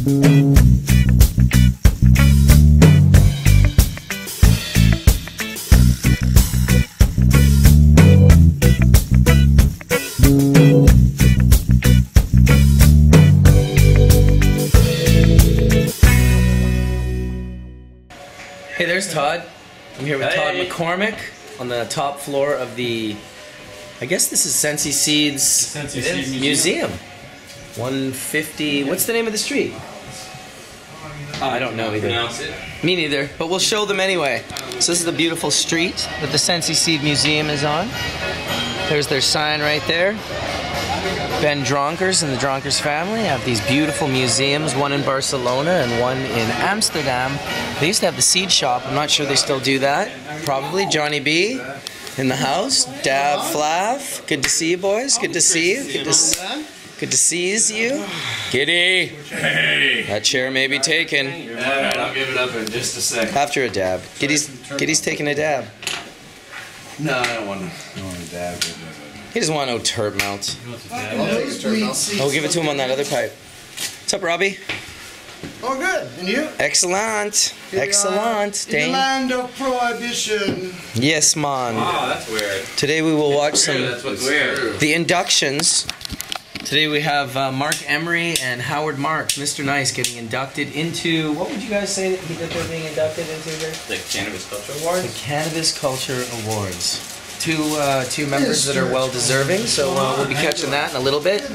Hey, there's Todd. I'm here with Todd McCormick on the top floor of the, I guess this is Sensi Seeds Museum. 150, what's the name of the street? I don't know either. Me neither, but we'll show them anyway. So this is the beautiful street that the Sensi Seed Museum is on. There's their sign right there. Ben Dronkers and the Dronkers family have these beautiful museums, one in Barcelona and one in Amsterdam. They used to have the seed shop. I'm not sure they still do that. Probably. Johnny B in the house. Dab Flav. Good to see you, boys. Good to see you. Good to seize you. Giddy. Hey. That chair may be taken. Alright, I'll give it up in just a second. After a dab. Giddy's taking a dab. No, I don't want to dab. He doesn't want no turp mount. Oh, give it to him on that other pipe. What's up, Robbie? Oh, good. And you? Excellent. Excellent. In the land of prohibition. Yes, man. Oh, that's weird. Today we will watch some That's what's weird. the inductions. Today we have Marc Emery and Howard Marks, Mr. Nice, getting inducted into, what would you guys say that they're being inducted into here? The Cannabis Culture Awards? The Cannabis Culture Awards. Two members that are well deserving, so we'll be catching that in a little bit.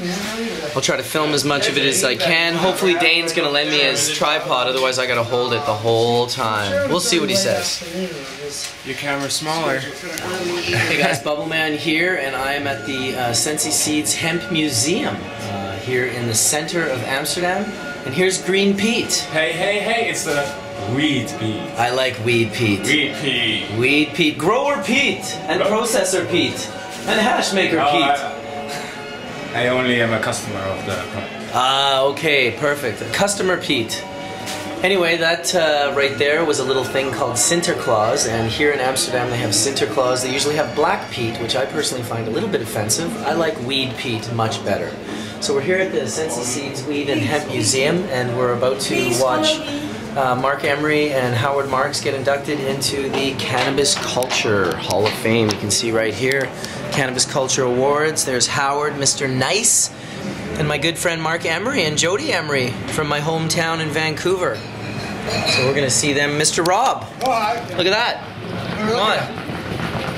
I'll try to film as much of it as I can. Hopefully Dane's gonna lend me his tripod, otherwise I gotta hold it the whole time. We'll see what he says. Your camera's smaller. Hey guys, Bubble Man here, and I am at the Sensi Seeds Hemp Museum here in the center of Amsterdam. And here's Green Pete. Hey, hey, hey, it's the Weed Pete. I like Weed Pete. Weed Pete. Weed Pete. Grower Pete. And Processor Pete. And Hash Maker Pete. I only am a customer of the product. Ah, okay, perfect. Customer Pete. Anyway, that right there was a little thing called Sinterklaas, and here in Amsterdam they have Sinterklaas. They usually have Black Pete, which I personally find a little bit offensive. I like Weed Pete much better. So we're here at the Sensi Seeds Weed and Hemp Museum, and we're about to watch Marc Emery and Howard Marks get inducted into the Cannabis Culture Hall of Fame. You can see right here, Cannabis Culture Awards. There's Howard, Mr. Nice, and my good friend Marc Emery and Jodie Emery from my hometown in Vancouver. So we're gonna see them. Mr. Rob, look at that. Come on.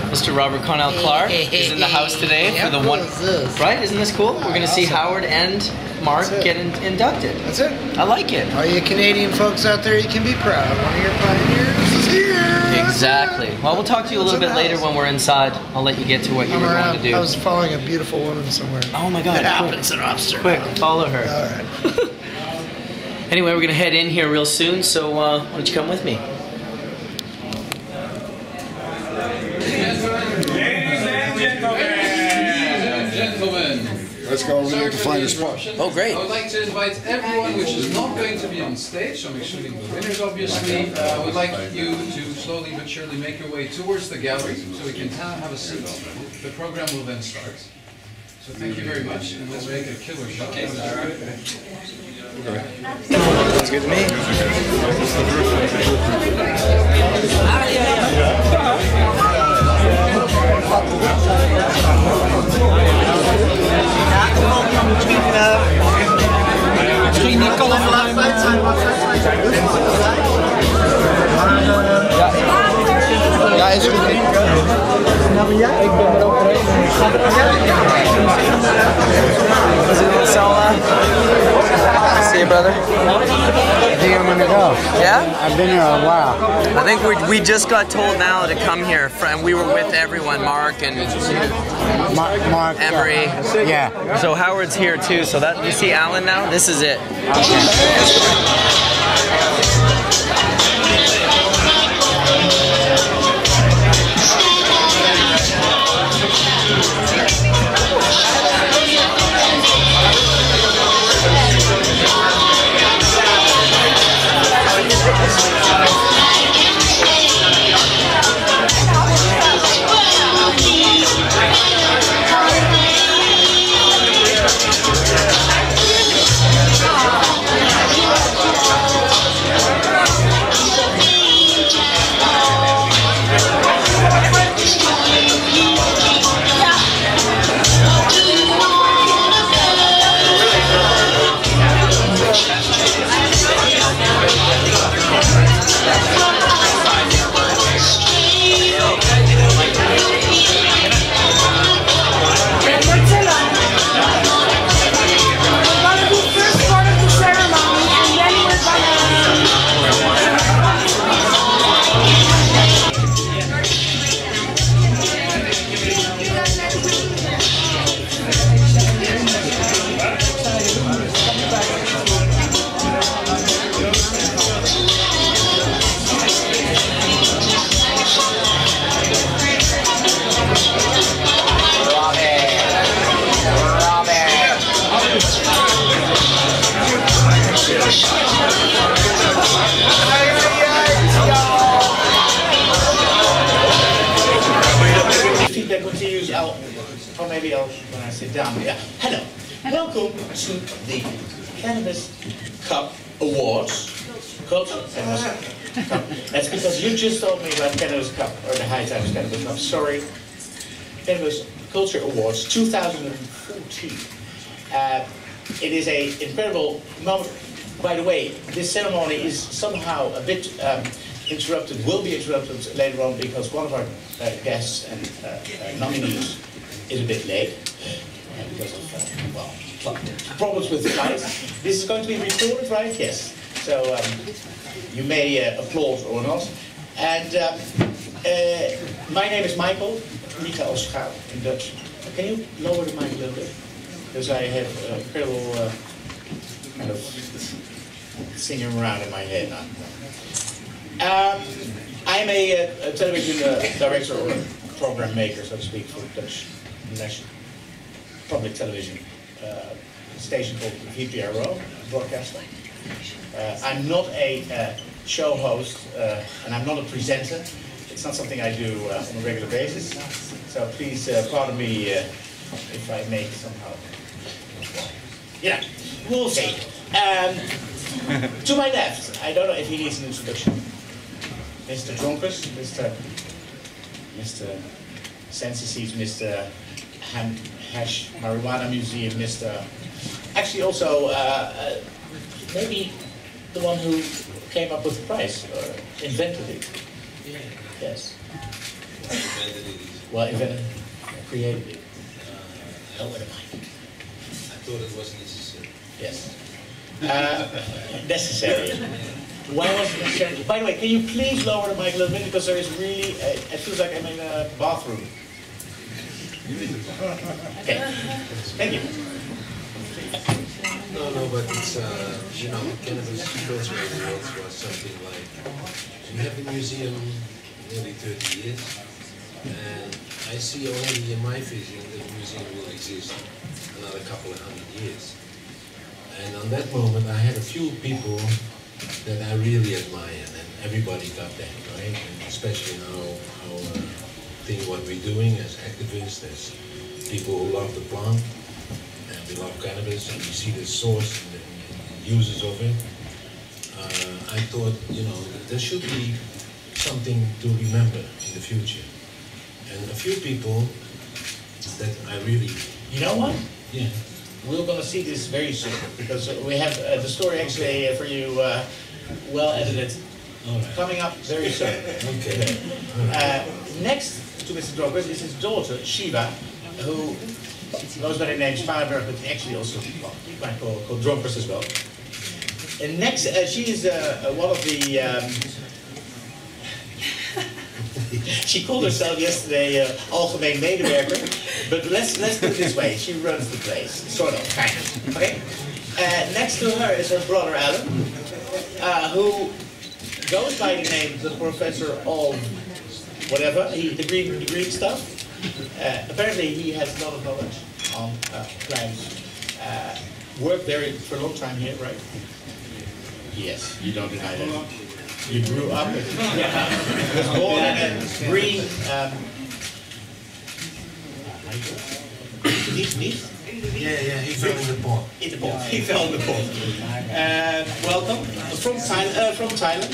Mr. Robert Connell Clark is in the house today for the one. Right? Isn't this cool? We're gonna see Howard and Marc get inducted. That's it. I like it. All you Canadian folks out there, you can be proud. One of your pioneers is here. Exactly. Well, we'll talk to you a little bit later when we're inside. I'll let you get to what you were going to do. I was following a beautiful woman somewhere. Oh my God. It happens in Amsterdam. Quick, follow her. All right. Anyway, we're going to head in here real soon, so why don't you come with me? Let's go. We need to find a spot. Oh, great. I would like to invite everyone which is not going to be on stage, so I'm excluding the winners obviously. I would like you to slowly but surely make your way towards the gallery so we can have a seat. The program will then start. So thank you very much, and let's make a killer shot. Okay. Sounds good to me. Misschien niet kan of laat zijn, maar ja, is goed. Nou ben jij? Ik ben er overheen. Is it a little solo? See you, brother. I think I'm gonna go. Yeah? I've been here a while. I think we just got told now to come here. We were with everyone, Marc and Marc Emery. Yeah. So Howard's here too. So that you see Alan now. This is it. Feedback continues. Or maybe I'll when I sit down. Yeah. Hello. Welcome to the Cannabis Cup Awards. Culture Cannabis Cup. That's because you just told me about Cannabis Cup or the High Times Cannabis Cup. Sorry. Cannabis Culture Awards 2014. It is an incredible moment. By the way, this ceremony is somehow a bit interrupted, will be interrupted later on because one of our guests and nominees is a bit late because of, well, problems with flights. This is going to be recorded, right? Yes. So you may applaud or not. And my name is Michael, Mika Oschaal in Dutch. Can you lower the mic a little bit? Because I have incredible kind of singing around in my head now. I'm a television director or program maker, so to speak, for Dutch national public television station called VPRO, broadcaster. I'm not a show host, and I'm not a presenter. It's not something I do on a regular basis. So please pardon me if I make somehow. Yeah, we'll see. To my left, I don't know if he needs an introduction. Mr. Dronkers, Mr. Sensi, Mr. Hemp Hash Marijuana Museum, Mr. Actually also maybe the one who came up with the prize or invented it. Yeah. Yes. Invented it. Well, invented, created it. Lower the mic. I thought it was necessary. Yes. Necessary. Why was it necessary? By the way, can you please lower the mic a little bit because there is really, it feels like I'm in a bathroom. Okay. Thank you. No, but it's, you know, Cannabis Culture Awards was something like, we have a museum nearly 30 years, and I see already in my vision that the museum will exist another couple of 100 years. And on that moment, I had a few people that I really admire, and everybody got that, right? And especially now, what we're doing as activists, as people who love the plant, and we love cannabis, and we see the source and the uses of it. I thought, you know, there should be something to remember in the future. And a few people that I really... You know what? Yeah. We're going to see this very soon, because we have the story actually for you well edited, coming up very soon. Okay. Next to Mr. Dronkers is his daughter, Shiva, who goes by the name Spaarberg, but actually also, well, you might call Dronkers as well. And next, she is one of the... she called herself yesterday algemeen medewerker, but let's put it this way, she runs the place, sort of, kind of, okay? Next to her is her brother Alan, who goes by the name the Professor of whatever, the Greek stuff. Apparently he has a lot of knowledge on plants. Worked there for a long time here, right? Yes, you don't deny that. You grew up with it. Was born in a green... Yeah, he fell in the pot. In the pot. He fell in the pot. Welcome from Thailand.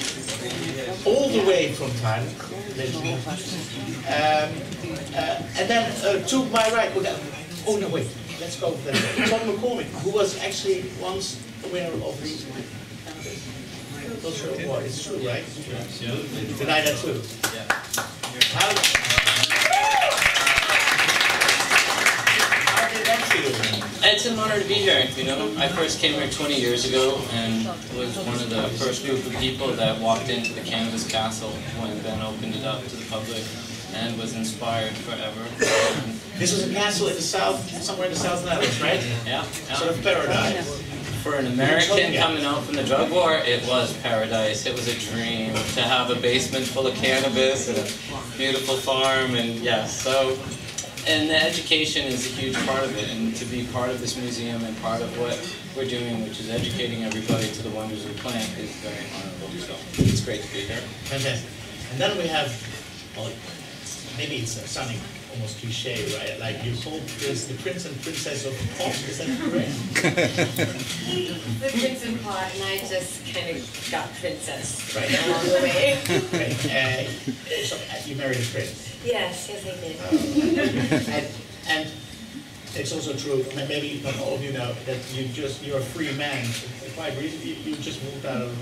All the way from Thailand. And then to my right, oh no wait, let's go with that. Tom McCormick, who was actually once the winner of the Cultural Award. It's true, right? Yeah. Deny that too. Yeah. How did that feel? It's an honor to be here. You know, I first came here 20 years ago and was one of the first group of people that walked into the Cannabis Castle when Ben opened it up to the public, and was inspired forever. This was a castle in the south, somewhere in the South Netherlands, right? Yeah. Sort of paradise. For an American coming out from the drug war, it was paradise. It was a dream to have a basement full of cannabis and a beautiful farm, and yes, so And the education is a huge part of it, and to be part of this museum and part of what we're doing, which is educating everybody to the wonders of the plant, is very honorable. So it's great to be here. Fantastic. And then we have, well, maybe it's sounding almost cliche, right? Like you call this the Prince and Princess of Pop, is that correct? The Prince and Pot, and I just kind of got Princess Right. along the way. Right. So you married a prince. Yes, I did. And it's also true, maybe not all of you know, that you're a free man. Quite recently, you just moved out of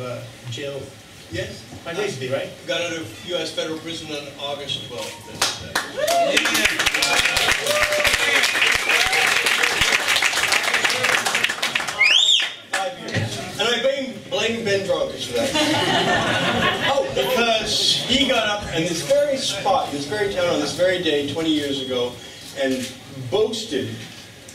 jail. Yes. Quite recently, right? Got out of U.S. federal prison on August 12th. 5 years. And I blame Ben Dronkers for that. Oh, because he got up in this very spot, this very town, on this very day, 20 years ago, and boasted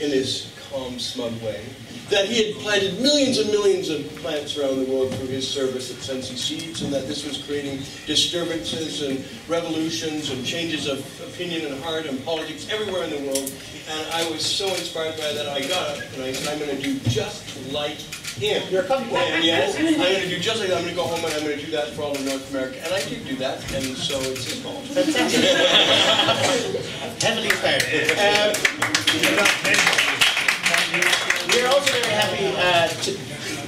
in his calm, smug way that he had planted millions and millions of plants around the world through his service at Sensi Seeds, and that this was creating disturbances and revolutions and changes of opinion and heart and politics everywhere in the world. And I was so inspired by that, I got up and I said, I'm going to do just like him. You're a country boy. And yes, I'm going to do just like that. I'm going to go home and I'm going to do that for all of North America. And I did do that, and so it's his fault. Fantastic. Heavily inspired. We're also very happy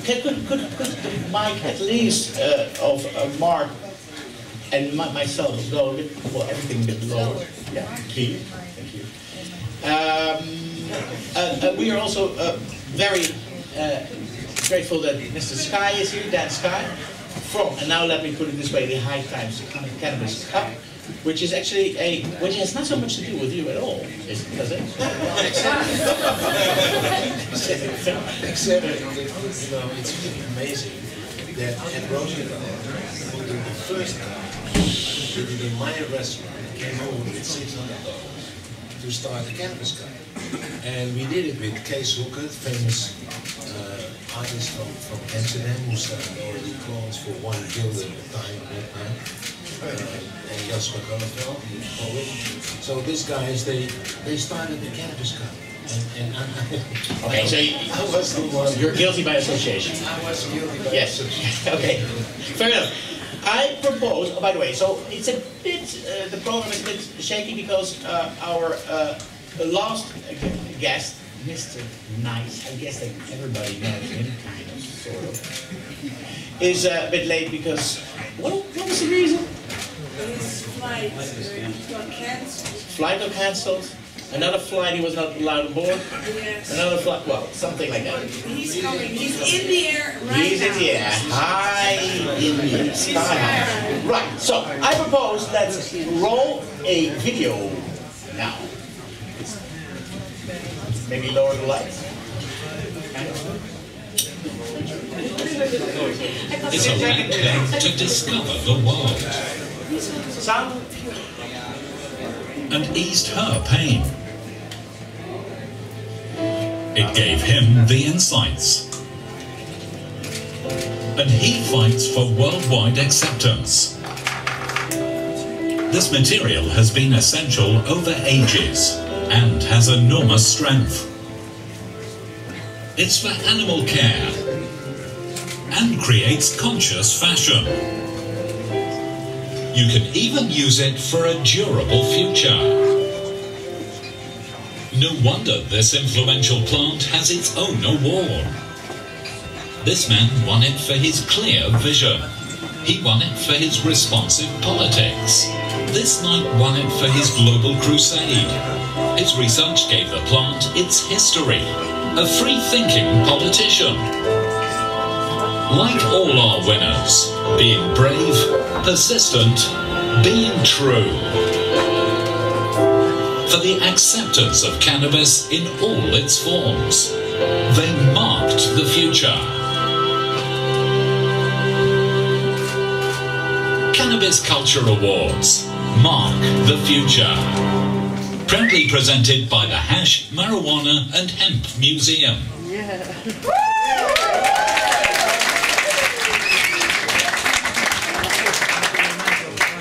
could the mic at least of Mark and myself go a bit, well, everything a bit lower. Yeah, please. Thank you. We are also very grateful that Mr. Sky is here, Dan Sky, from, and now let me put it this way, the High Times Cannabis Cup, which is actually which has not so much to do with you at all, does it? Except, you know, it's really amazing that at Roosevelt, the first time, we did in my restaurant, came over with $600 to start the Cannabis Cup. And we did it with Kees Hooker, famous artist from Amsterdam, who started all the clones for $1 billion at the time. And Jasper Gruneveld, poet. So these guys, they started the Cannabis Cup. Okay, so I was the one. You're guilty by association. I was guilty by association. Okay, fair enough. I propose, oh, by the way, so it's a bit, the program is a bit shaky because our last guest, Mr. Nice, I guess that everybody knows him, kind of, sort of, is a bit late because, what was the reason? His flight got cancelled. Flight got cancelled. Another flight he was not allowed on board. Yes. Another flight, well, something like that. He's coming. He's in the air right He's now. in the air. High in the air. Sky high. Right, so I propose let's roll a video now. Maybe lower the lights. It's a red pill to discover the world. Sound? And eased her pain. It gave him the insights. And he fights for worldwide acceptance. This material has been essential over ages and has enormous strength. It's for animal care and creates conscious fashion. You can even use it for a durable future. No wonder this influential plant has its own award. This man won it for his clear vision. He won it for his responsive politics. This knight won it for his global crusade. His research gave the plant its history. A free-thinking politician. Like all our winners, being brave, persistent, being true. For the acceptance of cannabis in all its forms. They marked the future. Cannabis Culture Awards mark the future. Proudly presented by the Hash, Marijuana and Hemp Museum.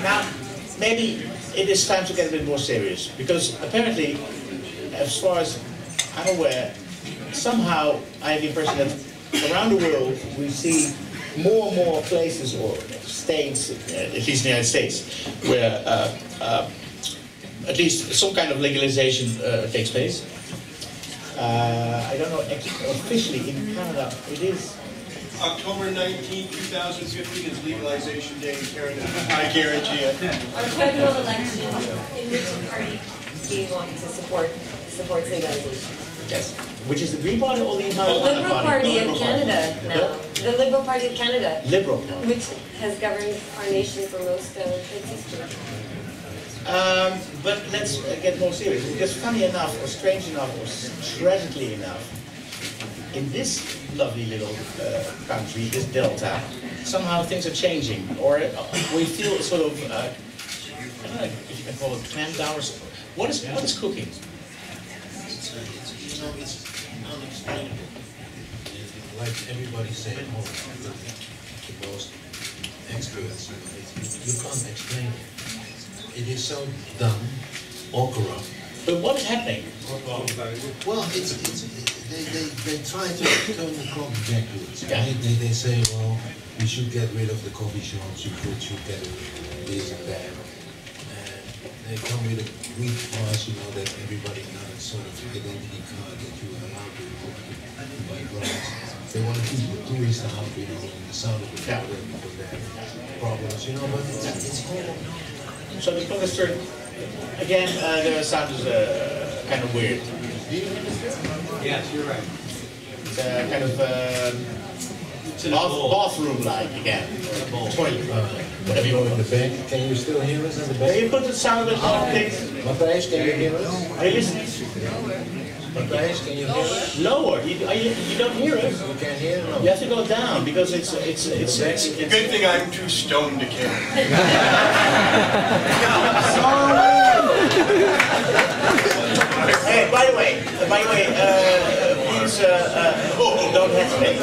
Now, maybe it is time to get a bit more serious, because apparently, as far as I'm aware, somehow I have the impression that around the world we see more and more places or states, at least in the United States, where at least some kind of legalization takes place. I don't know officially in Canada. It is October 19, 2015 is legalization day in Canada. I guarantee it. Our federal election, in which party do you want to support legalization? Yes. Which is the Green Party or the entire The Liberal Party of Canada now. The Liberal Party of Canada. Liberal. Which has governed our nation for most of its history. But let's get more serious, because funny enough, or strange enough, or tragically enough, in this lovely little country, this delta, somehow things are changing, or we feel sort of, I don't know if you can call it clamped down, or something. What is cooking? It's unexplainable. Like everybody's saying, oh, the most experts, you can't explain it. It is so dumb or corrupt. But what is happening? Well, they try to turn the clock backwards. Yeah. They say, well, we should get rid of the coffee shops, we should get rid of this and that. And they come with a weak pass, you know, that everybody got a sort of identity card that you are allowed to buy drugs. They want to keep the tourists out, you know, in the south of the border because they have problems, you know, but it's all. So the clock is turned. Again, the sound is kind of weird. Yes, you're right. It's kind of bathroom-like again. Toilet, whatever you want. In the back, can you still hear us in the back? Can you put the sound on, please? Matthijs, can you hear us? Are you listening? Matthijs, can you hear us? Lower. You don't hear us. You can't hear us? You have to go down because it's Good thing I'm too stoned to care. Hey, by the way, please don't hesitate.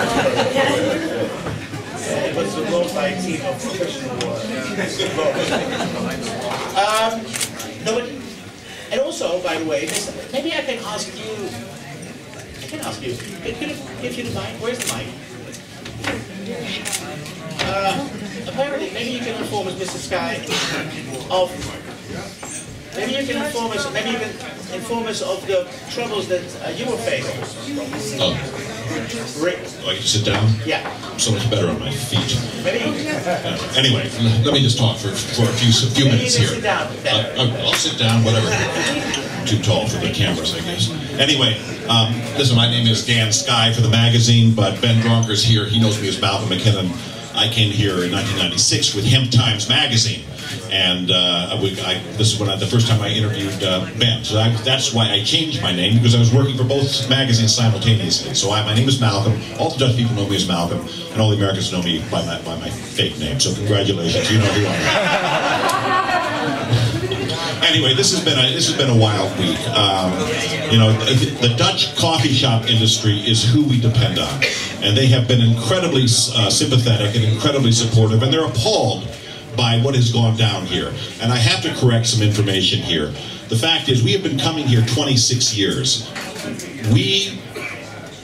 It was developed by a team of professional no, but, and also, by the way, maybe I can ask you. Could I give you the mic? Where's the mic? Apparently, maybe you can inform us, Mr. Sky, of. Maybe you can inform us. Maybe you can inform us of the troubles that you were facing. Oh. I can sit down? Yeah. I'm so much better on my feet. Maybe. Anyway, let me just talk for a few minutes here. Sit down. I'll sit down, whatever. Too tall for the cameras, I guess. Anyway, listen, my name is Dan Sky for the magazine, but Ben Dronker's here. He knows me as Malcolm McKinnon. I came here in 1996 with Hemp Times magazine. And this is when the first time I interviewed Ben. So that's why I changed my name, because I was working for both magazines simultaneously. So my name is Malcolm. All the Dutch people know me as Malcolm, and all the Americans know me by my fake name. So congratulations, you know who I am. Anyway, this has been a wild week. You know, the Dutch coffee shop industry is who we depend on, and they have been incredibly sympathetic and incredibly supportive, and they're appalled by what has gone down here. And I have to correct some information here. The fact is, we have been coming here 26 years. We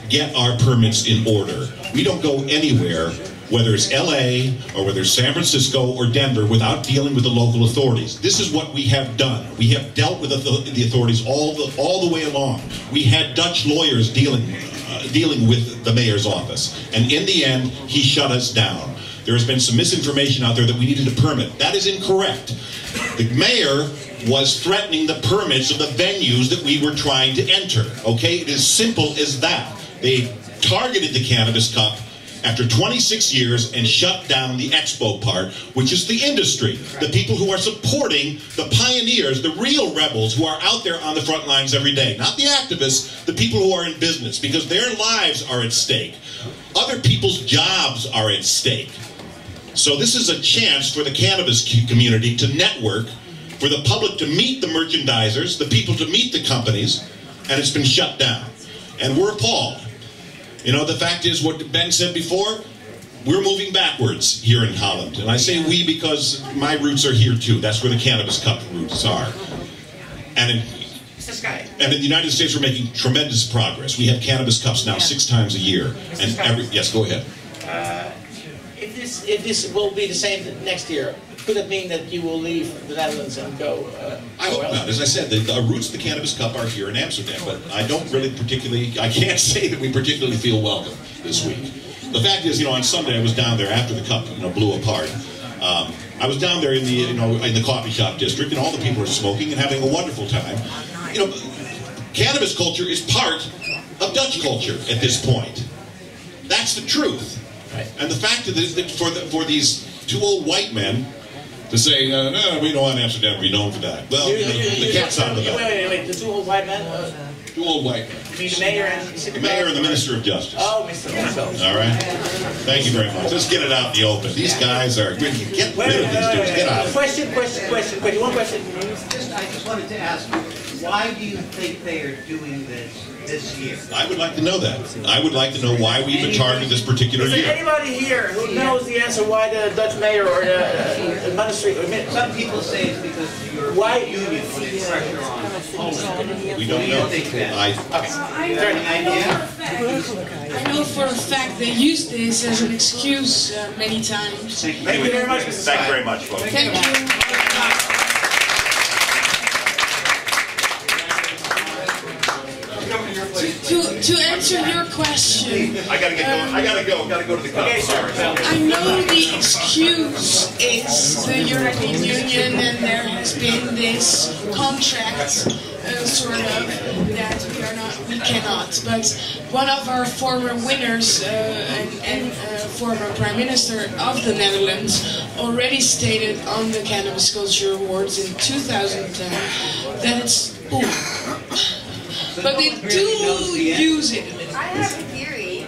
get our permits in order. We don't go anywhere, whether it's LA or whether it's San Francisco or Denver, without dealing with the local authorities. This is what we have done. We have dealt with the authorities all the way along. We had Dutch lawyers dealing with the mayor's office. And in the end, he shut us down. There has been some misinformation out there that we needed a permit. That is incorrect. The mayor was threatening the permits of the venues that we were trying to enter. Okay, it is simple as that. They targeted the Cannabis Cup after 26 years and shut down the expo part, which is the industry, the people who are supporting the pioneers, the real rebels who are out there on the front lines every day. Not the activists, the people who are in business, because their lives are at stake. Other people's jobs are at stake. So this is a chance for the cannabis community to network, for the public to meet the merchandisers, the people to meet the companies, and it's been shut down. And we're appalled. You know, the fact is what Ben said before, we're moving backwards here in Holland. And I say we because my roots are here too. That's where the Cannabis Cup roots are. And in the United States, we're making tremendous progress. We have Cannabis Cups now 6 times a year. And yes, go ahead. If this will be the same next year, could it mean that you will leave the Netherlands and go? I hope not. As I said, the roots of the Cannabis Cup are here in Amsterdam, but I don't really particularly, I can't say that we particularly feel welcome this week. The fact is, on Sunday I was down there after the cup, blew apart. I was down there in the, in the coffee shop district, and all the people are smoking and having a wonderful time. Cannabis culture is part of Dutch culture at this point. That's the truth. Right. And the fact that for these 2 old white men to say, no, we don't want Amsterdam to be known for that. Well, the cat's out of the bag. Wait, the 2 old white men? 2 old white men. You mean the mayor and the mayor and the Minister of Justice. Oh, Mr. Justice. All right. Thank you very much. Let's get it out in the open. These guys are, get rid of these dudes. Get out. Question. One question. I just wanted to ask you, why do you think they are doing this year? I would like to know that. I would like to know why we've been targeted this particular year. Is there anybody here who knows the answer why the Dutch mayor or the ministry? Some people say it's because your union put pressure on. We don't know. I know for a fact they use this as an excuse many times. Thank you very much, Mr. Thank you very much, folks. Thank you. To answer your question, I gotta get going. I gotta go to the cup. Okay, sir. I know the excuse is the European Union, and there has been this contract, sort of, that we cannot. But one of our former winners and former Prime Minister of the Netherlands already stated on the Cannabis Culture Awards in 2010 that it's but they do use it. I have a theory.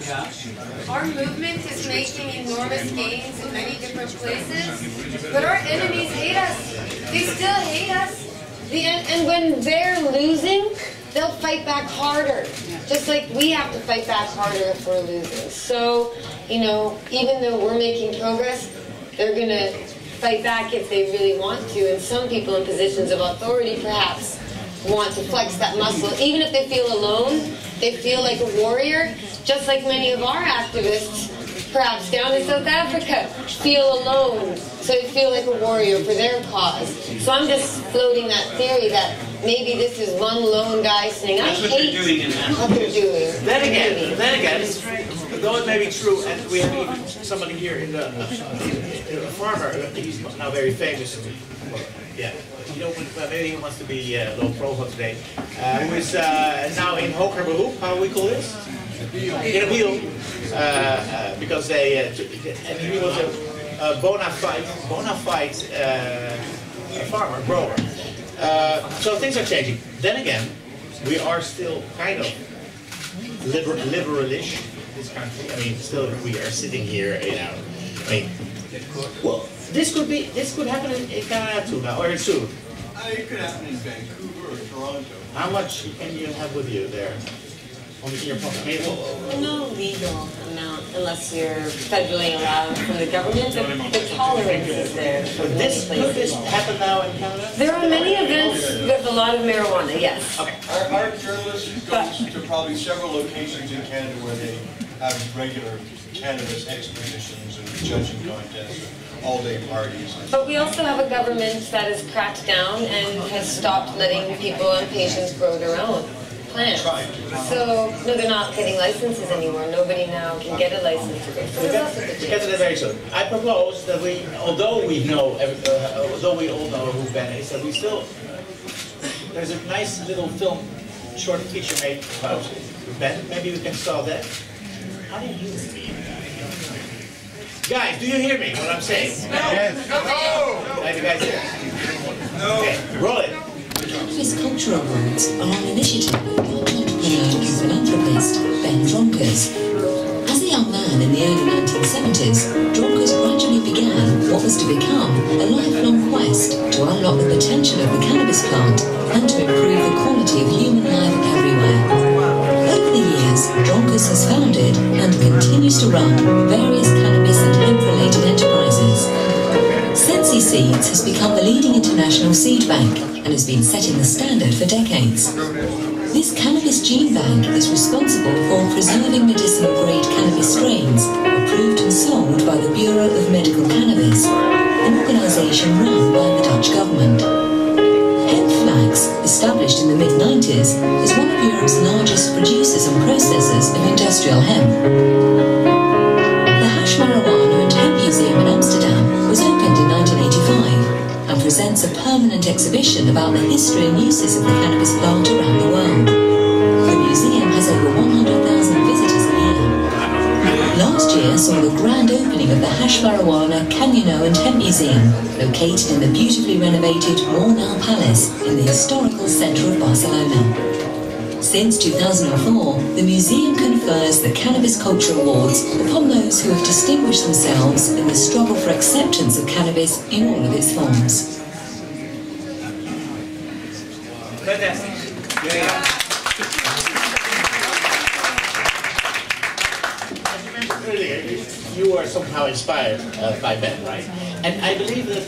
Our movement is making enormous gains in many different places, but our enemies hate us. They still hate us. And when they're losing, they'll fight back harder. Just like we have to fight back harder if we're losing. So, even though we're making progress, they're going to fight back if they really want to. And some people in positions of authority, perhaps, want to flex that muscle. Even if they feel alone, they feel like a warrior, just like many of our activists, perhaps down in South Africa, feel alone. So they feel like a warrior for their cause. So I'm just floating that theory that maybe this is one lone guy saying, I hate what they're doing. Then again, though it may be true, and we have even somebody here in the a farmer, he's now very famous. Yeah, maybe he wants to be a little provo today. Who is now in hoger beroep, how we call this? In appeal, because and he was a bona fide farmer, grower. So things are changing. Then again, we are still kind of liberalish in this country. I mean, still we are sitting here, well, this could happen in Canada too now, or soon. It could happen in Vancouver or Toronto. How much can you have with you there? On your pocket? No legal amount unless you're federally allowed from the government. The tolerance is there. Could this happen now in Canada? There are many events with a lot of marijuana, yes. Okay. Our journalist goes to probably several locations in Canada where they have regular cannabis expositions and judging contests, all-day parties. But we also have a government that has cracked down and has stopped letting people and patients grow their own plants. So, no, they're not getting licenses anymore. Nobody now can get a license to grow. So We'll get to that very soon. I propose that although we all know who Ben is, that we still, there's a nice little film, short feature made about Ben. Maybe we can solve that. How do you hear me? Guys, do you hear me, what I'm saying? No. Yes. No. Have you guys hear? No. Okay, roll it. Cannabis Culture Awards are an initiative of entrepreneur and philanthropist Ben Dronkers. As a young man in the early 1970s, Dronkers gradually began what was to become a lifelong quest to unlock the potential of the cannabis plant and to improve the quality of human life everywhere. Over the years, Dronkers has founded and continues to run various cannabis Seeds has become the leading international seed bank and has been setting the standard for decades. This cannabis gene bank is responsible for preserving medicinal-grade cannabis strains approved and sold by the Bureau of Medical Cannabis, an organisation run by the Dutch government. Hemp Flax, established in the mid-90s, is one of Europe's largest producers and processors of industrial hemp. The Hash Marijuana and Hemp Museum in Amsterdam was opened in 1985 and presents a permanent exhibition about the history and uses of the cannabis plant around the world. The museum has over 100,000 visitors a year. Last year saw the grand opening of the Hash Marijuana, Canyonó and Hemp Museum, located in the beautifully renovated Mornau Palace in the historical centre of Barcelona. Since 2004, the museum confers the Cannabis Culture Awards upon those who have distinguished themselves in the struggle for acceptance of cannabis in all of its forms. Earlier, you were somehow inspired by Ben, right? And I believe that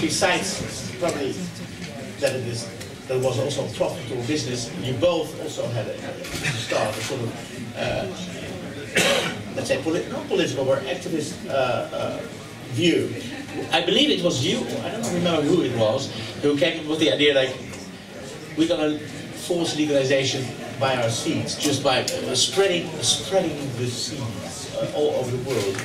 besides probably that it was also a profitable business, you both also had to start a sort of, let's say, not political or activist view. I believe it was you, I don't remember who it was, who came up with the idea like, we're going to force legalization by our seeds, just by spreading the seeds all over the world.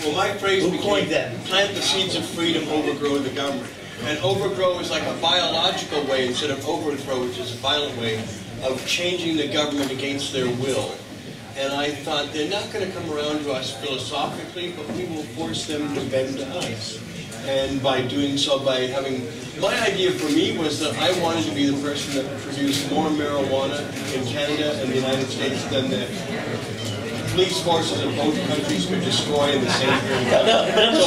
Well, my phrase Who became, coined that? plant the seeds of freedom, overgrow the government. And overgrow is like a biological way instead of overthrow, which is a violent way of changing the government against their will. And I thought they're not going to come around to us philosophically, but we will force them to bend to us. And by doing so, by having, my idea for me was that I wanted to be the person that produced more marijuana in Canada and the United States than the police forces of both countries could destroy in the same period of time. But that was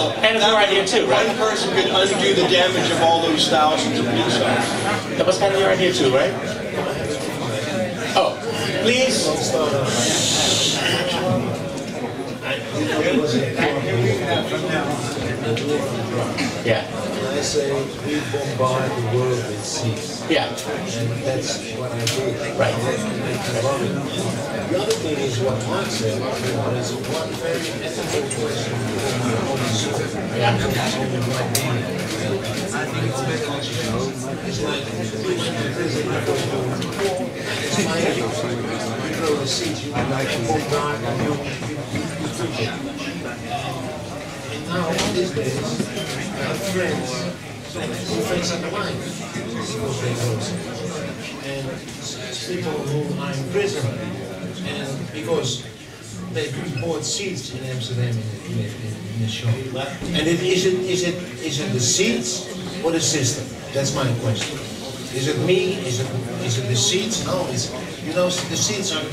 your idea too, right? One person could undo the damage of all those thousands of police officers. That was kind of your idea too, right? Oh, please. Yeah. And I say we bombard the world with seeds. Yeah. And that's what I do. Right. The other thing is what Mark said, is one very ethical question. Yeah. I think it's very it's like it's my you grow the seeds, you bombard and you push it. And now these days, I have friends are blind because they grow seeds. And people who are in prison, and because they bought seeds in Amsterdam in a shop. And is it the seeds or the system? That's my question. Is it me? Is it the seeds? No, it's the seeds are.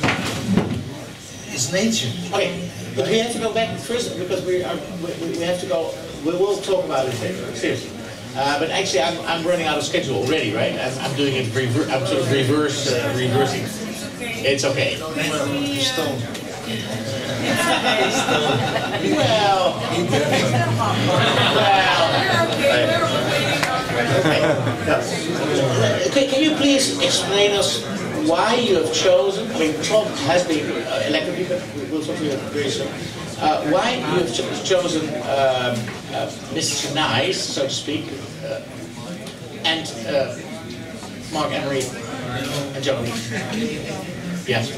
It's nature. Okay, but we have to go back first because we have to go. We will talk about it later. Seriously. But actually, I'm running out of schedule already, right? I'm doing it. I'm sort of reversing. It's okay. Okay, can you please explain us why you have chosen, I mean, Trump has been elected, we'll talk to you very soon, why you have chosen Mr. Nice, so to speak, and Marc Emery and Jodie. Yes.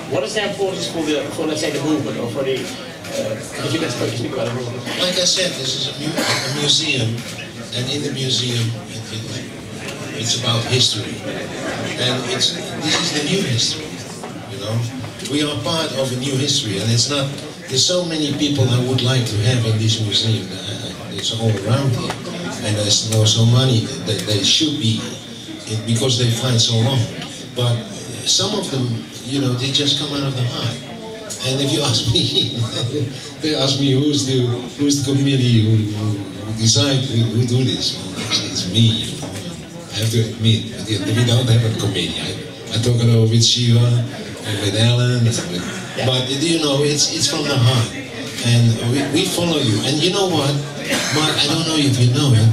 What is their importance for let's say, the movement, or for the, if you can speak about the movement? Like I said, this is a museum, and in the museum, it's about history. And this is the new history, you know. We are part of a new history, and it's not, there's so many people I would like to have in this museum. It's all around here, and there's no so many that they should be, because they find so long. But some of them, you know, they just come out of the heart. And if you ask me, they ask me who's the committee who decide who do this. Well, actually, it's me. I have to admit, we don't have a committee. I talk it over with Shiva and with Ellen, but you know, it's from the heart. And we follow you. And you know what, Mark, I don't know if you know it,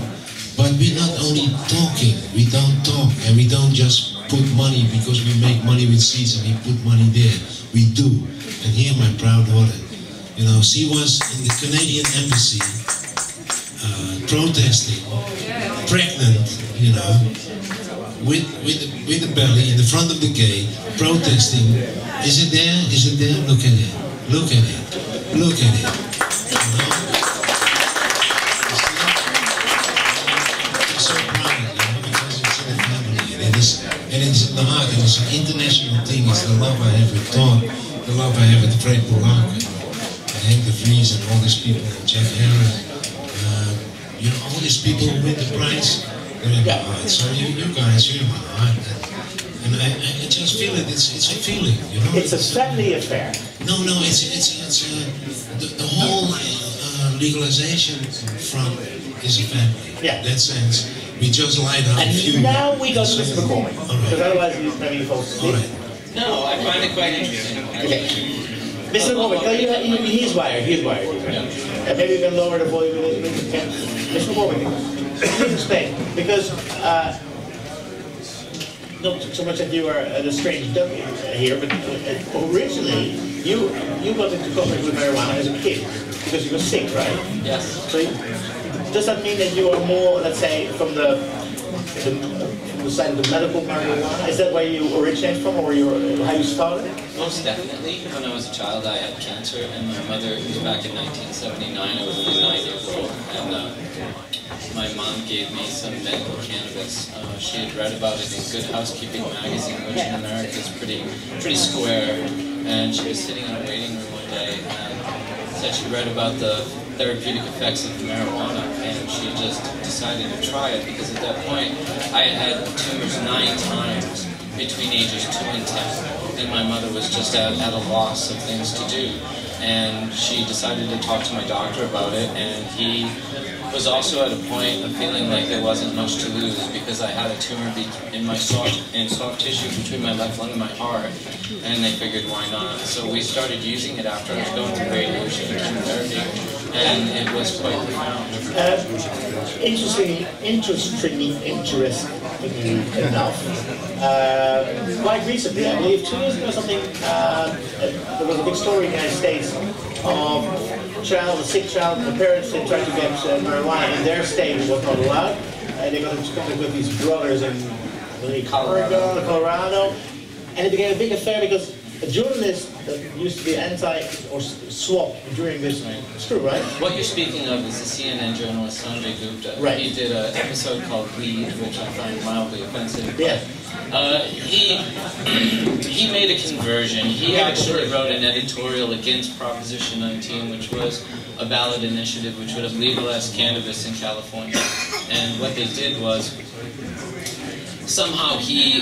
but we're not only talking, we don't talk, and we don't just put money because we make money with seeds and we put money there. We do. And here my proud daughter, you know, she was in the Canadian embassy protesting, pregnant, you know, with the belly in the front of the gate, protesting. Is it there? Is it there? Look at it. Look at it. Look at it. You know? I'm so proud, you know, because it's in the family. And it's in the heart. And it's an international thing. It's the love I have with Tom, the love I have with Fred Polak, and Hank de Vries, and all these people, and Jack Herron. You know, all these people who win the prize, they're in my heart. So you guys, you're in my heart. And I just feel it. It's a feeling, you know. It's a family affair. No, it's the whole legalization front is a family. Yeah. In that sense, we just light up a few. And now we go to Mr. McCormick, because otherwise maybe you folks sleep. No, I find it quite interesting. Okay. Mr. McCormick, he's wired. Maybe you can lower the volume a little bit. Mr. McCormick, please explain, because not so much that you are a strange duck here, but originally you got into contact with marijuana as a kid because you were sick, right? Yes. So does that mean that you are more, let's say, from the side of the medical marijuana? Is that where you originate from, or how you started? Most definitely. When I was a child, I had cancer, and my mother, it was back in 1979, I was only 9 years old, and my mom gave me some medical cannabis. She had read about it in Good Housekeeping magazine, which in America is pretty square, and she was sitting in a waiting room one day and said she read about the therapeutic effects of marijuana, and she just decided to try it, because at that point I had tumors 9 times between ages 2 and 10, and my mother was just at a loss of things to do, and she decided to talk to my doctor about it, and he was also at a point of feeling like there wasn't much to lose, because I had a tumor in my soft tissue between my left lung and my heart, and they figured why not. So we started using it after I was going through radiation and chemotherapy, and it was quite profound. Interestingly enough, quite recently, I believe 2 years ago or something, there was a big story in the United States of a sick child, the parents had tried to get marijuana in their state, it was not allowed, and they got into contact with these brothers in, I believe, Colorado, and it became a big affair because a journalist that used to be anti-swap during this, it's true, right? What you're speaking of is the CNN journalist Sanjay Gupta. Right. He did an episode called Weed, which I find mildly offensive. Yeah. He made a conversion. He actually wrote an editorial against Proposition 19, which was a ballot initiative which would have legalized cannabis in California. And what they did was, somehow he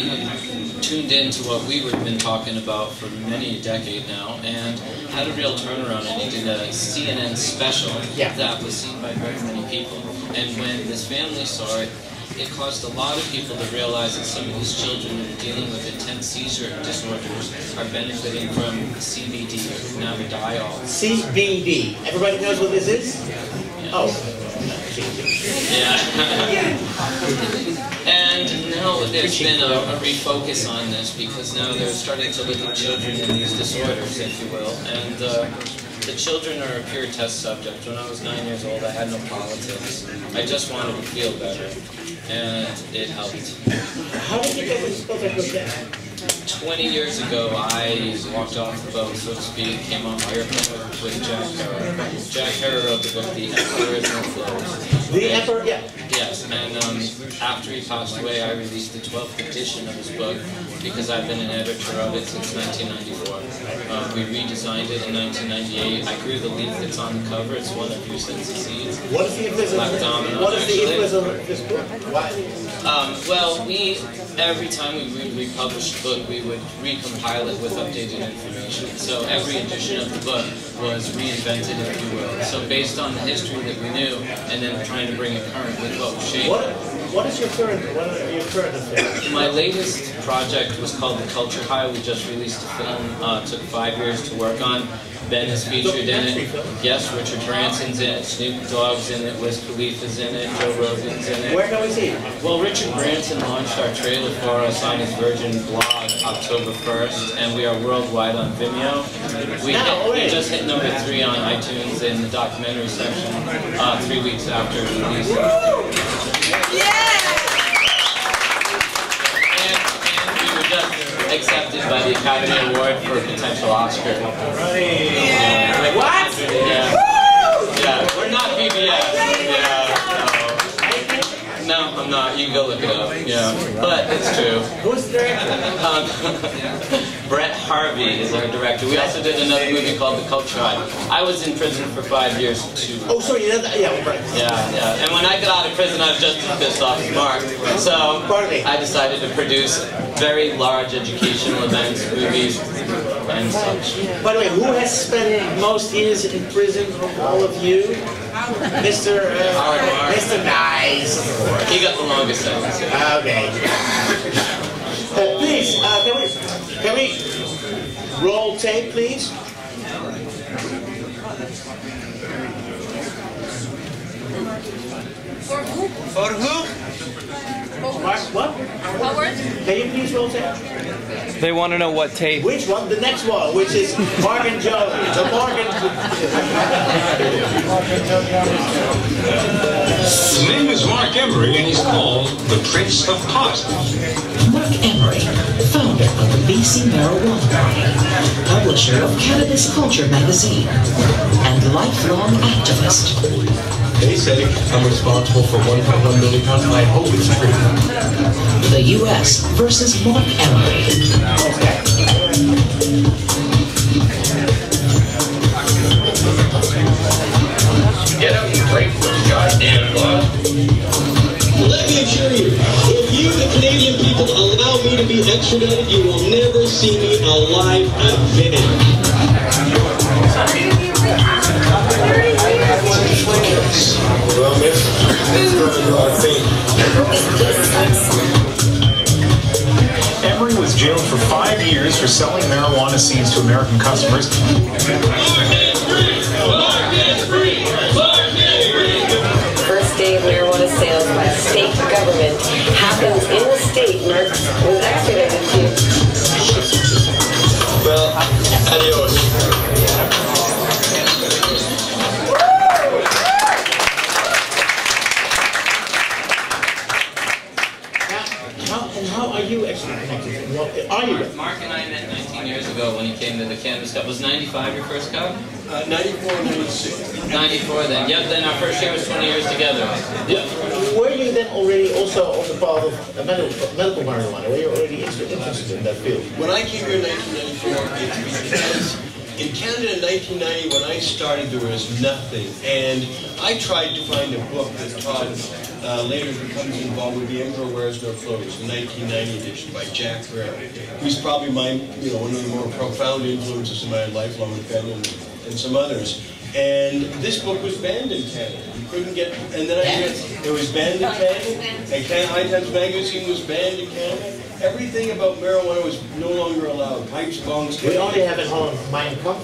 tuned into what we have been talking about for many a decade now, and had a real turnaround, and he did a CNN special that was seen by very many people. And when this family saw it, it caused a lot of people to realize that some of these children who are dealing with intense seizure disorders are benefiting from CBD, cannabidiol. CBD. Everybody knows what this is? Yeah. Oh. Yeah. And now there's been a refocus on this, because now they're starting to look at children in these disorders, if you will. And the children are a pure test subject. When I was 9 years old, I had no politics. I just wanted to feel better, and it helped. How did you get into contact with them? 20 years ago, I walked off the boat, so to speak, came on my airplane with Jack Herron. Jack Herron wrote the book, The Emperor's No Flows. The Emperor, yeah. Yes, and after he passed away, I released the 12th edition of his book, because I've been an editor of it since 1994. We redesigned it in 1998. I grew the leaf that's on the cover. It's one of your Sensi seeds. What is the influence of this book? Why? Well, every time we republished the book, we would recompile it with updated information. So every edition of the book was reinvented, if you will. So based on the history that we knew, and then trying to bring it current with what was changing. What is your current affair? My latest project was called The Culture High. We just released a film. Took 5 years to work on. Ben is featured in it. Yes, Richard Branson's in it. Snoop Dogg's in it. Wiz Khalifa's in it. Joe Rogan's in it. Where can we see it? Well, Richard Branson launched our trailer for us on his Virgin blog October 1st, and we are worldwide on Vimeo. We just hit number 3 on iTunes in the documentary section 3 weeks after release. And we were just accepted by the Academy Award for a potential Oscar. Yeah. What? Yeah. Yeah, we're not PBS. Yeah. No, I'm not. You can go look it up. Yeah, but it's true. Who's the director? Brett Harvey is our director. We also did another movie called The Cult Tribe. I was in prison for 5 years too. Oh, sorry, yeah, right. Yeah. And when I got out of prison, I was just as pissed off as Mark. So I decided to produce very large educational events, movies, and such. By the way, who has spent most years in prison from all of you? Mr. Mr. Nice. He got the longest sentence. Okay. Please, can we roll tape, please? For who? For who? Mark, what? Howard? Can you please roll tape? They want to know what tape. Which one? The next one, which is Mark and Jodie. The Mark and His name is Marc Emery, and he's called the Prince of Pot. Marc Emery, founder of the BC Marijuana Party, publisher of Cannabis Culture magazine, and lifelong activist. They say I'm responsible for 1.1 million pounds. I hope it's true. The U.S. versus Marc Emery. Get up and break this goddamn law. Let me assure you, if you, the Canadian people, allow me to be extradited, you will never see me alive again. Well, miss, it's going to go out of thing. Emery was jailed for 5 years for selling marijuana seeds to American customers. First day of marijuana sales by state government happens in the state Marc was extradited to. Well, adios. How are you actually connected? What are you? Mark and I met 19 years ago when he came to the Cannabis Cup. Was 95 your first cup? 94, 96. 94 then. Yep, then our first year was 20 years together. Yep. Were you then already also on the path of medical marijuana? Were you already interested in that field? When I came here in 1994, it's because in Canada in 1990, when I started, there was nothing. And I tried to find a book that taught later becomes involved with The Emperor Wears No Clothes, the 1990 edition by Jack Rare, who's probably one of the more profound influences in my life, along with Ben and some others. And this book was banned in Canada. You couldn't get, and then it was banned in Canada, and High Times Magazine was banned in Canada. Everything about marijuana was no longer allowed. Pipes, bongs. We only have at home Mein Kampf,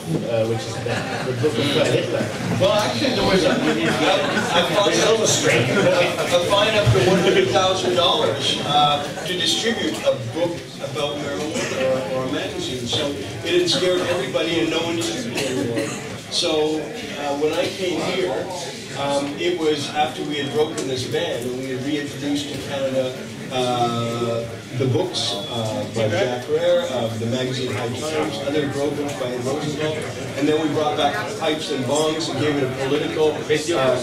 which is the book of Hitler. Well, actually, there was a fine up to $100,000 to distribute a book about marijuana or a magazine. So it had scared everybody, and no one distributed it anymore. So when I came here, it was after we had broken this ban and we had reintroduced to Canada the books by Jack Rare, the magazine High Times, other grow books by Roosevelt, and then we brought back Pipes and Bongs and gave it a political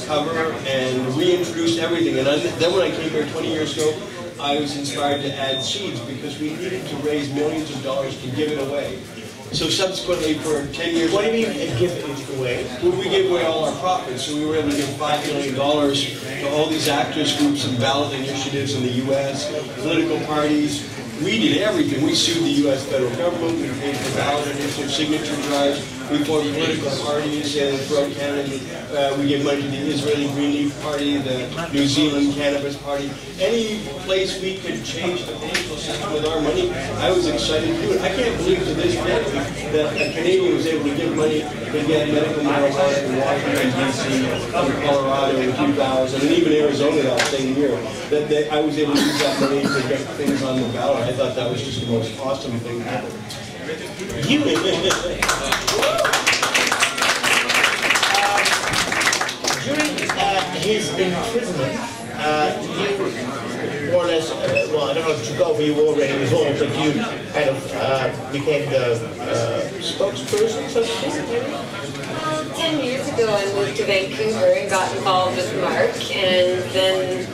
cover and reintroduced everything. And then when I came here 20 years ago, I was inspired to add seeds because we needed to raise millions of dollars to give it away. So subsequently, for 10 years... What do you mean give it away? Well, we gave away all our profits, so we were able to give $5 million to all these activist groups and ballot initiatives in the U.S., political parties. We did everything. We sued the U.S. federal government. We paid for ballot initiative signature drives. We formed political parties throughout Canada. We give money to the Israeli Green Leaf Party, the New Zealand Cannabis Party. Any place we could change the political system with our money, I was excited to do it. I can't believe to this day that a Canadian was able to give money to get medical marijuana in Washington, D.C., in Colorado in 2000, and even Arizona that same year. That I was able to use that money to get things on the ballot. I thought that was just the most awesome thing ever. During his imprisonment, you more or less, well, I don't know if you go, but you were already involved, but you kind of became the spokesperson, so to speak. 10 years ago I moved to Vancouver and got involved with Marc, and then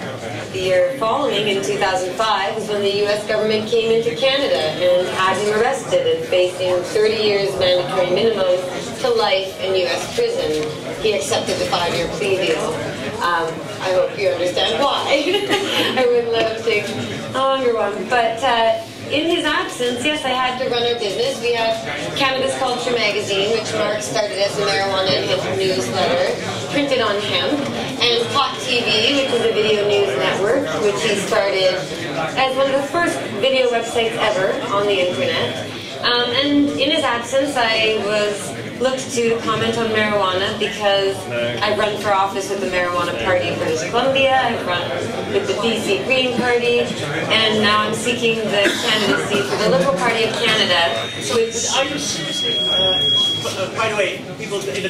the year following, in 2005, was when the U.S. government came into Canada and had him arrested and facing 30 years mandatory minimum to life in U.S. prison. He accepted the 5-year plea deal. I hope you understand why. I wouldn't let him take a longer one. But in his absence, yes, I had to run our business. We have Cannabis Culture magazine, which Marc started as a marijuana and hemp newsletter, printed on hemp, and Pot TV, which is a video news network, which he started as one of the first video websites ever on the internet. And in his absence, I was looked to comment on marijuana because I've run for office with the Marijuana Party of British Columbia, I've run with the BC Green Party, and now I'm seeking the candidacy for the Liberal Party of Canada. Which Are you seriously, by the way, people in the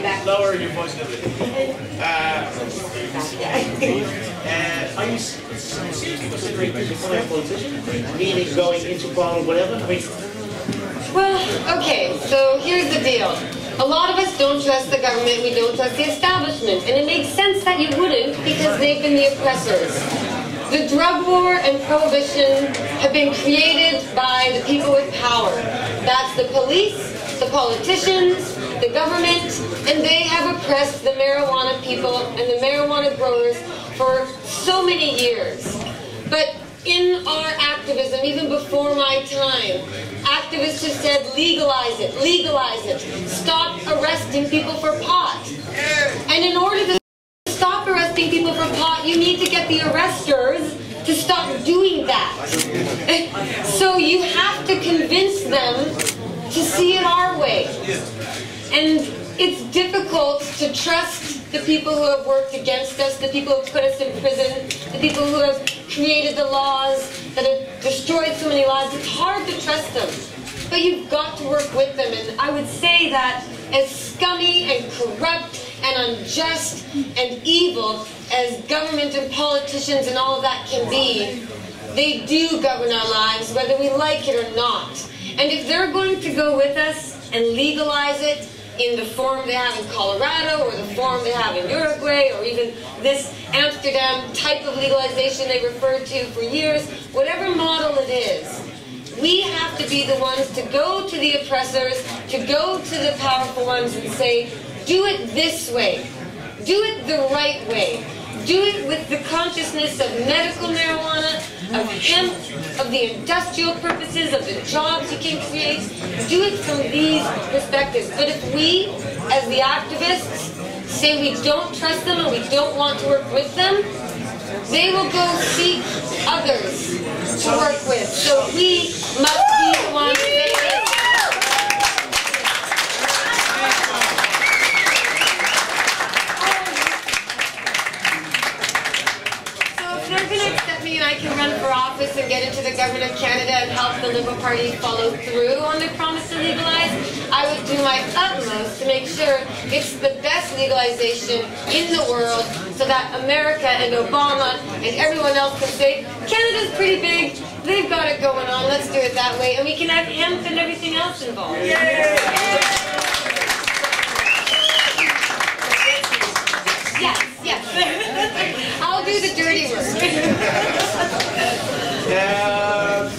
back, lower your voice a little bit. Are you seriously considering becoming a politician? Meaning going into parliament, whatever? I mean, well, okay, so here's the deal. A lot of us don't trust the government, we don't trust the establishment, and it makes sense that you wouldn't because they've been the oppressors. The drug war and prohibition have been created by the people with power. That's the police, the politicians, the government, and they have oppressed the marijuana people and the marijuana growers for so many years. But in our activism, even before my time, activists have said, legalize it, stop arresting people for pot. And in order to stop arresting people for pot, you need to get the arresters to stop doing that. So you have to convince them to see it our way. And it's difficult to trust the people who have worked against us, the people who have put us in prison, the people who have created the laws, that have destroyed so many lives. It's hard to trust them. But you've got to work with them. And I would say that as scummy and corrupt and unjust and evil as government and politicians and all of that can be, they do govern our lives, whether we like it or not. And if they're going to go with us and legalize it in the form they have in Colorado or the form they have in Uruguay or even this Amsterdam type of legalization they referred to for years, whatever model it is, we have to be the ones to go to the oppressors, to go to the powerful ones and say, do it this way. Do it the right way. Do it with the consciousness of medical marijuana, of hemp, of the industrial purposes, of the jobs you can create. Do it from these perspectives. But if we, as the activists, say we don't trust them and we don't want to work with them, they will go seek others to work with. So we must be the ones that I can run for office and get into the government of Canada and help the Liberal Party follow through on their promise to legalize, I would do my utmost to make sure it's the best legalization in the world so that America and Obama and everyone else can say, Canada's pretty big, they've got it going on, let's do it that way, and we can have hemp and everything else involved. Yes, yes. I'll do the dirty work.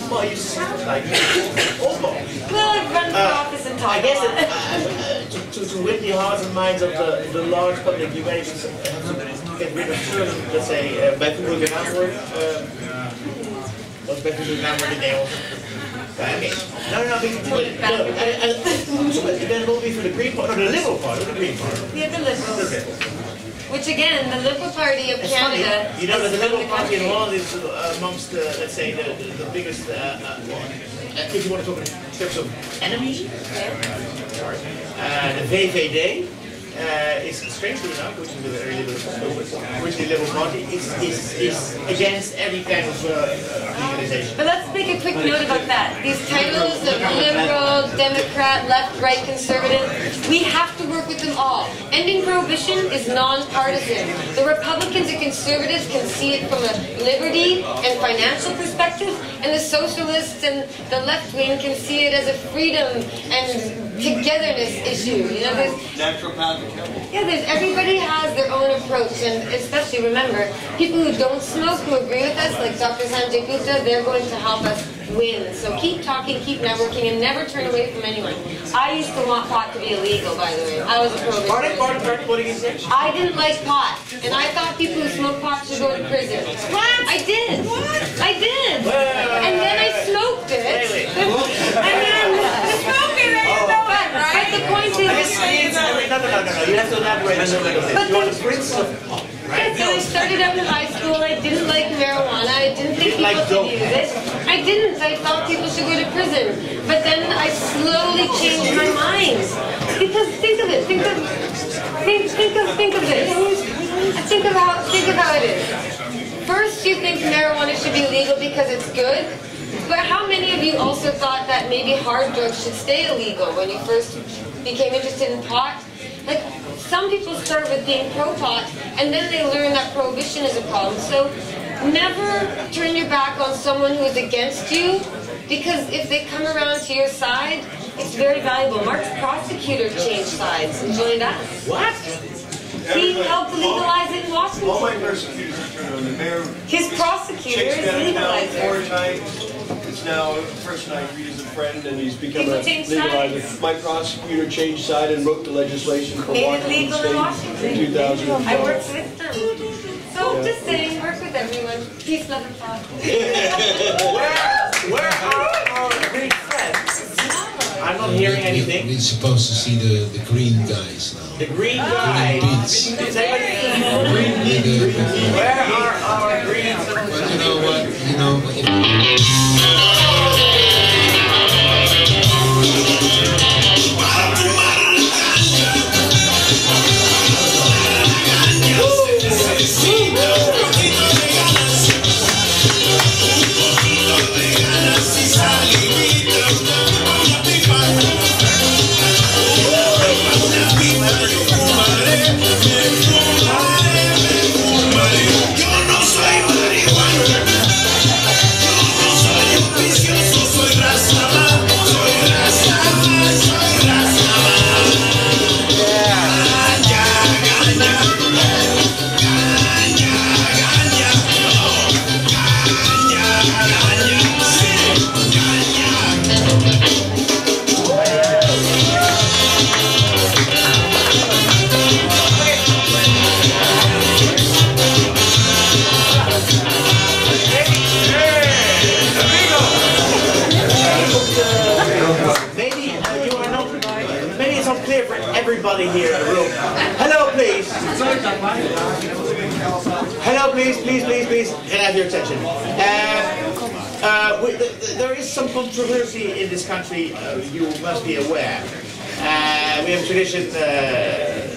Well, you sound like almost. Well, I've run for office and talk. I guess to win the hearts and minds of the large public, you guys get rid of certain, let's say, bijvoorbeeld naamwoord. Wat bijvoorbeeld naamwoord in Engels? Okay. No, then it will be for the Green Party, or the Liberal Party, or the Green Party. Yeah, the Liberals. Which again, the Liberal Party of It's Canada. funny. You know that the Liberal Party in Holland is amongst, let's say, the biggest, if you want to talk in terms of enemies. The VVD is, strangely enough, which is a very liberal party, is against every kind of legalization. But let's make a quick note about that. These titles of liberal, Democrat, left, right, conservative, we have to work with them all. Ending prohibition is non-partisan. The Republicans and conservatives can see it from a liberty and financial perspective, and the socialists and the left wing can see it as a freedom and togetherness issue. You know, everybody has their own approach, and especially remember, people who don't smoke, who agree with us, like Dr. Sanjay Gupta, they're going to help us win. So keep talking, keep networking, and never turn away from anyone. I used to want pot to be illegal, by the way. I was a prohibitionist. What did you say? I didn't like pot, and I thought people who smoke pot should go to prison. What? I did. What? I did. And then I smoked it. And then smoking it. But the point is, no. You have to elaborate a little bit on this. You are the prince of pot, right? So I started out in high school. I didn't like marijuana. I didn't think people should use it. I didn't. I thought people should go to prison. But then I slowly changed my mind. Because think of it. Think of this. Think of how it is. First, you think marijuana should be legal because it's good. But how many of you also thought that maybe hard drugs should stay illegal when you first became interested in pot? Like, some people start with being pro-pot, and then they learn that prohibition is a problem. So never turn your back on someone who is against you, because if they come around to your side, it's very valuable. Mark's prosecutor changed sides and joined us. What? He helped legalize it in Washington. All my persecutors turned on the mayor. His prosecutor is legalizer. 4 times. It's now a person I treat as a friend, and he's become a legalizer. My prosecutor changed side and wrote the legislation for Washington State in 2000. I worked with them. So just saying, work with everyone. Peace, love, and fun. Where are our Greek friends? I'm not hearing anything. We're supposed to see the green guys now. The green guys. Where are our green? But you know what? Everybody here in the room. Hello, please. Hello, please. Can I have your attention? There is some controversy in this country. You must be aware. We have a tradition,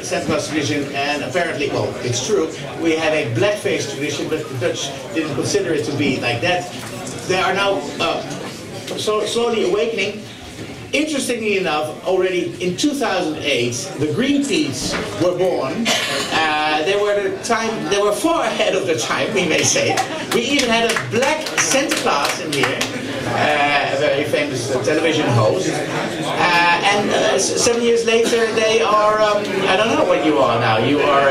Santa Claus tradition, and apparently, well, it's true. We have a blackface tradition, but the Dutch didn't consider it to be like that. They are now slowly awakening. Interestingly enough, already in 2008, the Greenpeace were born. They were far ahead of their time, we may say. We even had a black Santa Claus in here, a very famous television host. And 7 years later, they are, I don't know what you are now. You are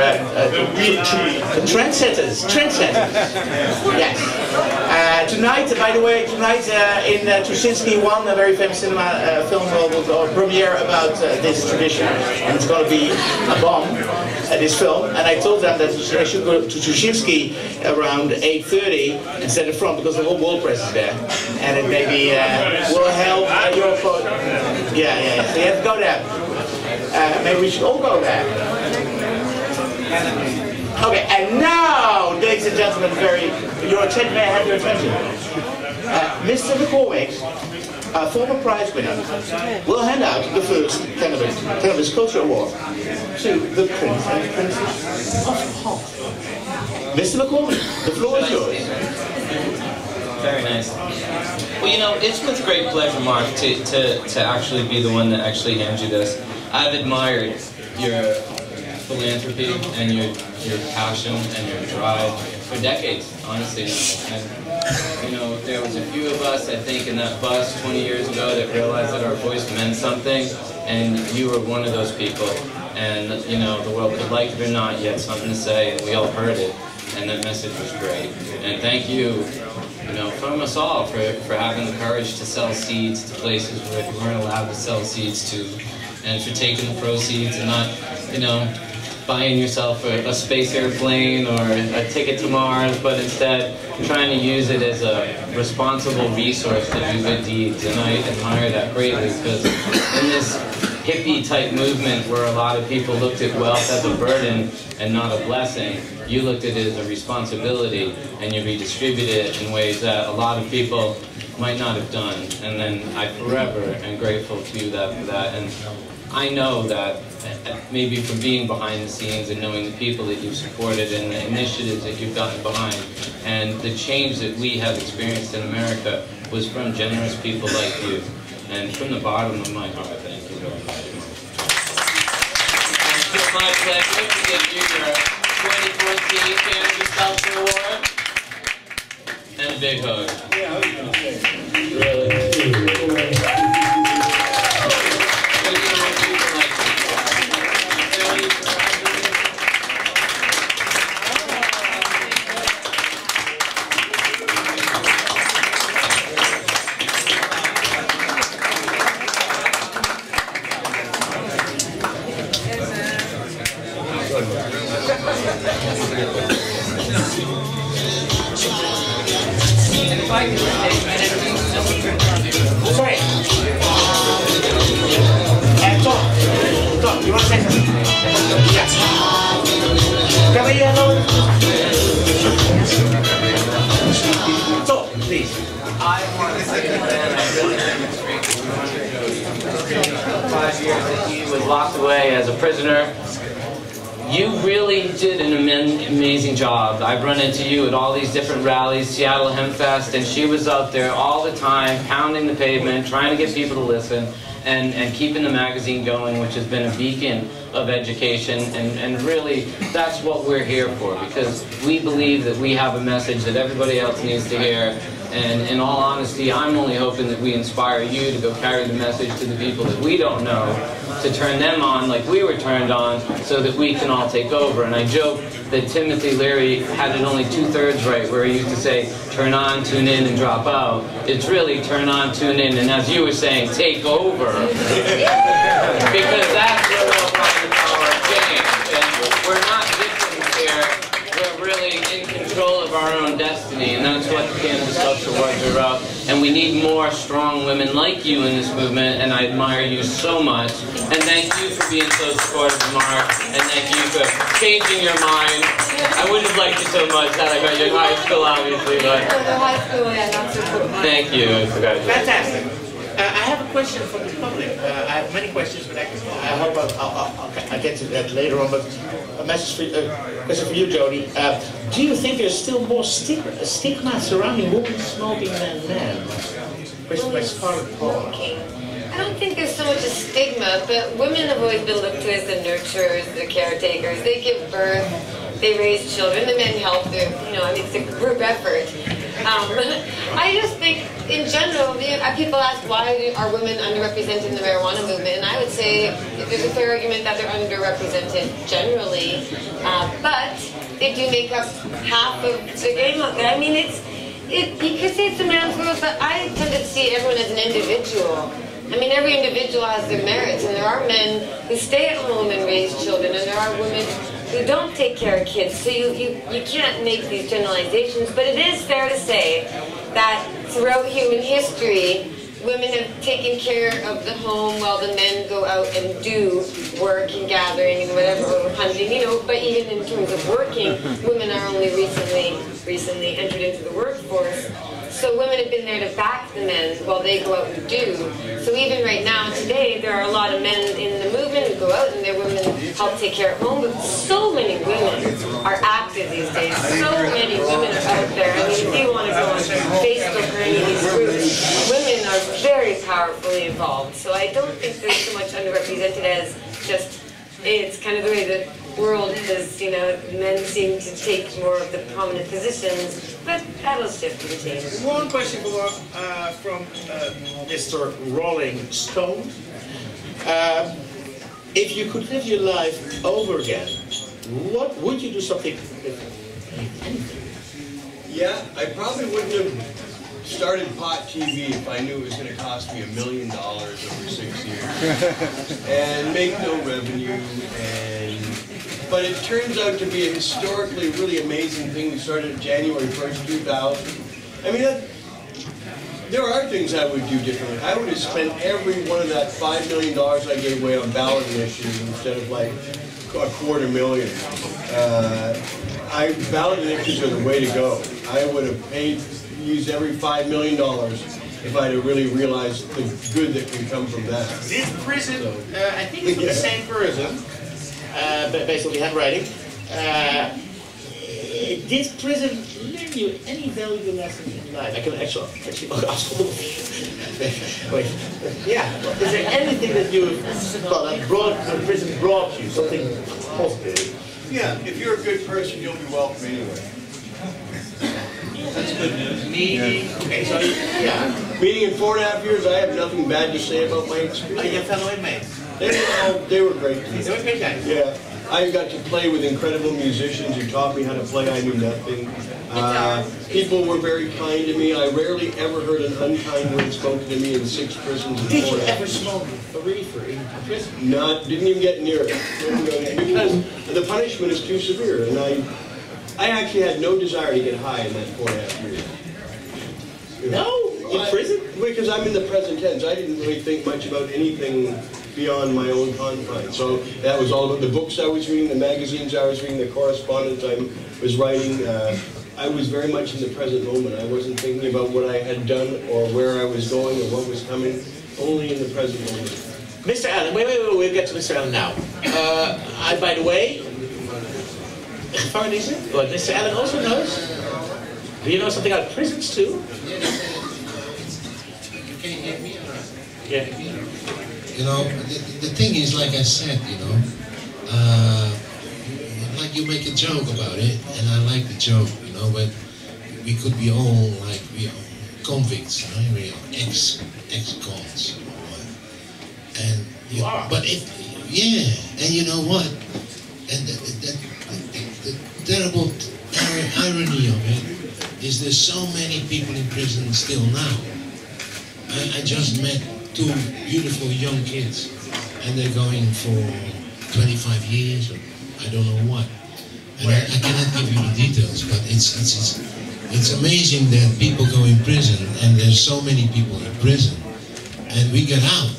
trendsetters. Yes. Tonight, by the way, in Tuschinski 1, a very famous cinema film will premiere about this tradition, and it's going to be a bomb. this film, and I told them that I should go to Tuschinski around 8:30 instead of front because the whole world press is there, and it maybe will help your photo. Yeah. So you have to go there. Maybe we should all go there. Okay, and now, ladies and gentlemen, your attention, may I have your attention? Mr. McCormick, former prize winner, will hand out the first Cannabis Culture Award to the Prince and Princess of Hemp. Mr. McCormick, the floor is yours. Very nice. Well, you know, it's with great pleasure, Mark, to actually be the one that actually hands you this. I've admired your philanthropy and your passion and your drive for decades, honestly. And, you know, there was a few of us, I think, in that bus 20 years ago that realized that our voice meant something, and you were one of those people. And, you know, the world could like it or not, you had something to say, and we all heard it, and that message was great. And thank you, you know, from us all for having the courage to sell seeds to places where we weren't allowed to sell seeds to, and for taking the proceeds and not, you know, buying yourself a space airplane or a ticket to Mars, but instead trying to use it as a responsible resource to do good deeds. And I admire that greatly, because in this hippie type movement where a lot of people looked at wealth as a burden and not a blessing, you looked at it as a responsibility, and you redistributed it in ways that a lot of people might not have done. And then I forever am grateful to you for that. And I know that maybe from being behind the scenes and knowing the people that you've supported and the initiatives that you've gotten behind, and the change that we have experienced in America was from generous people like you. And from the bottom of my heart, thank you very much. It's my pleasure to give you your 2014 Cannabis Culture Award and a big hug. Really. Sorry. Tom, you want to say something? Yes. Come here, Tom, please. I want to say that I really think it's great that 5 years that he was locked away as a prisoner. You really did an amazing job. I've run into you at all these different rallies, Seattle Hemp Fest, and she was out there all the time, pounding the pavement, trying to get people to listen, and keeping the magazine going, which has been a beacon of education. And really, that's what we're here for, because we believe that we have a message that everybody else needs to hear. And in all honesty, I'm only hoping that we inspire you to go carry the message to the people that we don't know, to turn them on like we were turned on, so that we can all take over. And I joke that Timothy Leary had it only 2/3 right, where he used to say, turn on, tune in, and drop out. It's really turn on, tune in, and as you were saying, take over. Because that's where we'll find the power of change. And we're not victims here. We're really in control of our own destiny, and that's what the Cannabis Culture Awards are about. And we need more strong women like you in this movement, and I admire you so much. And thank you for being so supportive, Mark, and thank you for changing your mind. I wouldn't have liked you so much had I got you in high school, obviously, but thank you. Fantastic. I have a question from the public. I have many questions, but I hope I'll get to that later on. But a question for you, Jodie. Do you think there's still more stigma surrounding women smoking than men? Question by Scarlett Paul. I don't think there's so much a stigma, but women have always been looked to as the nurturers, the caretakers. They give birth, they raise children, the men help. It's a group effort. I just think, in general, people ask why are women underrepresented in the marijuana movement, and I would say there's a fair argument that they're underrepresented generally, but they do make up half of the game of it. I mean, you could say it's a man's world, but I tend to see everyone as an individual. I mean, every individual has their merits, and there are men who stay at home and raise children, and there are women who don't take care of kids. So you can't make these generalizations, but it is fair to say that throughout human history, women have taken care of the home while the men go out and do work and gathering and whatever, or hunting, you know, but even in terms of working, women are only recently entered into the workforce. So women have been there to back the men while they go out and do. So even right now, today, there are a lot of men in the movement who go out and their women help take care of home, but so many women are active these days. So many women are out there. I mean, if you want to go on Facebook or any of these groups, women are very powerfully involved. So I don't think they're so much underrepresented as just, it's kind of the way the world is, you know, men seem to take more of the prominent positions, but that'll shift and change. One question from Mr. Rolling Stone. If you could live your life over again, what would you do something anything? Yeah, I probably wouldn't have started Pot TV if I knew it was going to cost me $1 million over 6 years and make no revenue. But it turns out to be a historically really amazing thing. We started January 1st, 2000. I mean, there are things I would do differently. I would have spent every one of that $5 million I gave away on ballot initiatives instead of like $250,000. Ballot initiatives are the way to go. I would have used every $5 million if I'd have really realized the good that can come from that. This prison, I think it's the same person, based on the handwriting. Did prison learn you any valuable lessons in life? I can actually ask all of you. Wait, yeah. Is there anything that that prison brought you, something positive? Yeah, if you're a good person, you'll be welcome anyway. That's good news. Meaning, okay, so yeah. Meaning in 4.5 years, I have nothing bad to say about my experience. Are your fellow inmates? They were great. They were great guys. Yeah. I got to play with incredible musicians who taught me how to play. I knew nothing. People were very kind to me. I rarely ever heard an unkind word spoken to me in 6 prisons. Did you ever smoke a reefer in prison? Didn't even get near it. Because the punishment is too severe. And I actually had no desire to get high in that 4.5 years. No? In prison? Because I'm in the present tense. I didn't really think much about anything beyond my own confines. So that was all about the books I was reading, the magazines I was reading, the correspondence I was writing. I was very much in the present moment. I wasn't thinking about what I had done or where I was going or what was coming, only in the present moment. Mr. Allen, wait, we'll get to Mr. Allen now. By the way, but Mr. Allen also knows. Do you know something about prisons too? Can you hear me? Yeah. You know, the thing is, like I said, you know, like you make a joke about it, and I like the joke, you know, but we could be all like, we are convicts, right? We are ex-cons. And, but and you know what? And the terrible irony of it is there's so many people in prison still now. I just met 2 beautiful young kids, and they're going for 25 years, or I don't know what. And I cannot give you the details, but it's amazing that people go in prison, and there's so many people in prison, and we get out.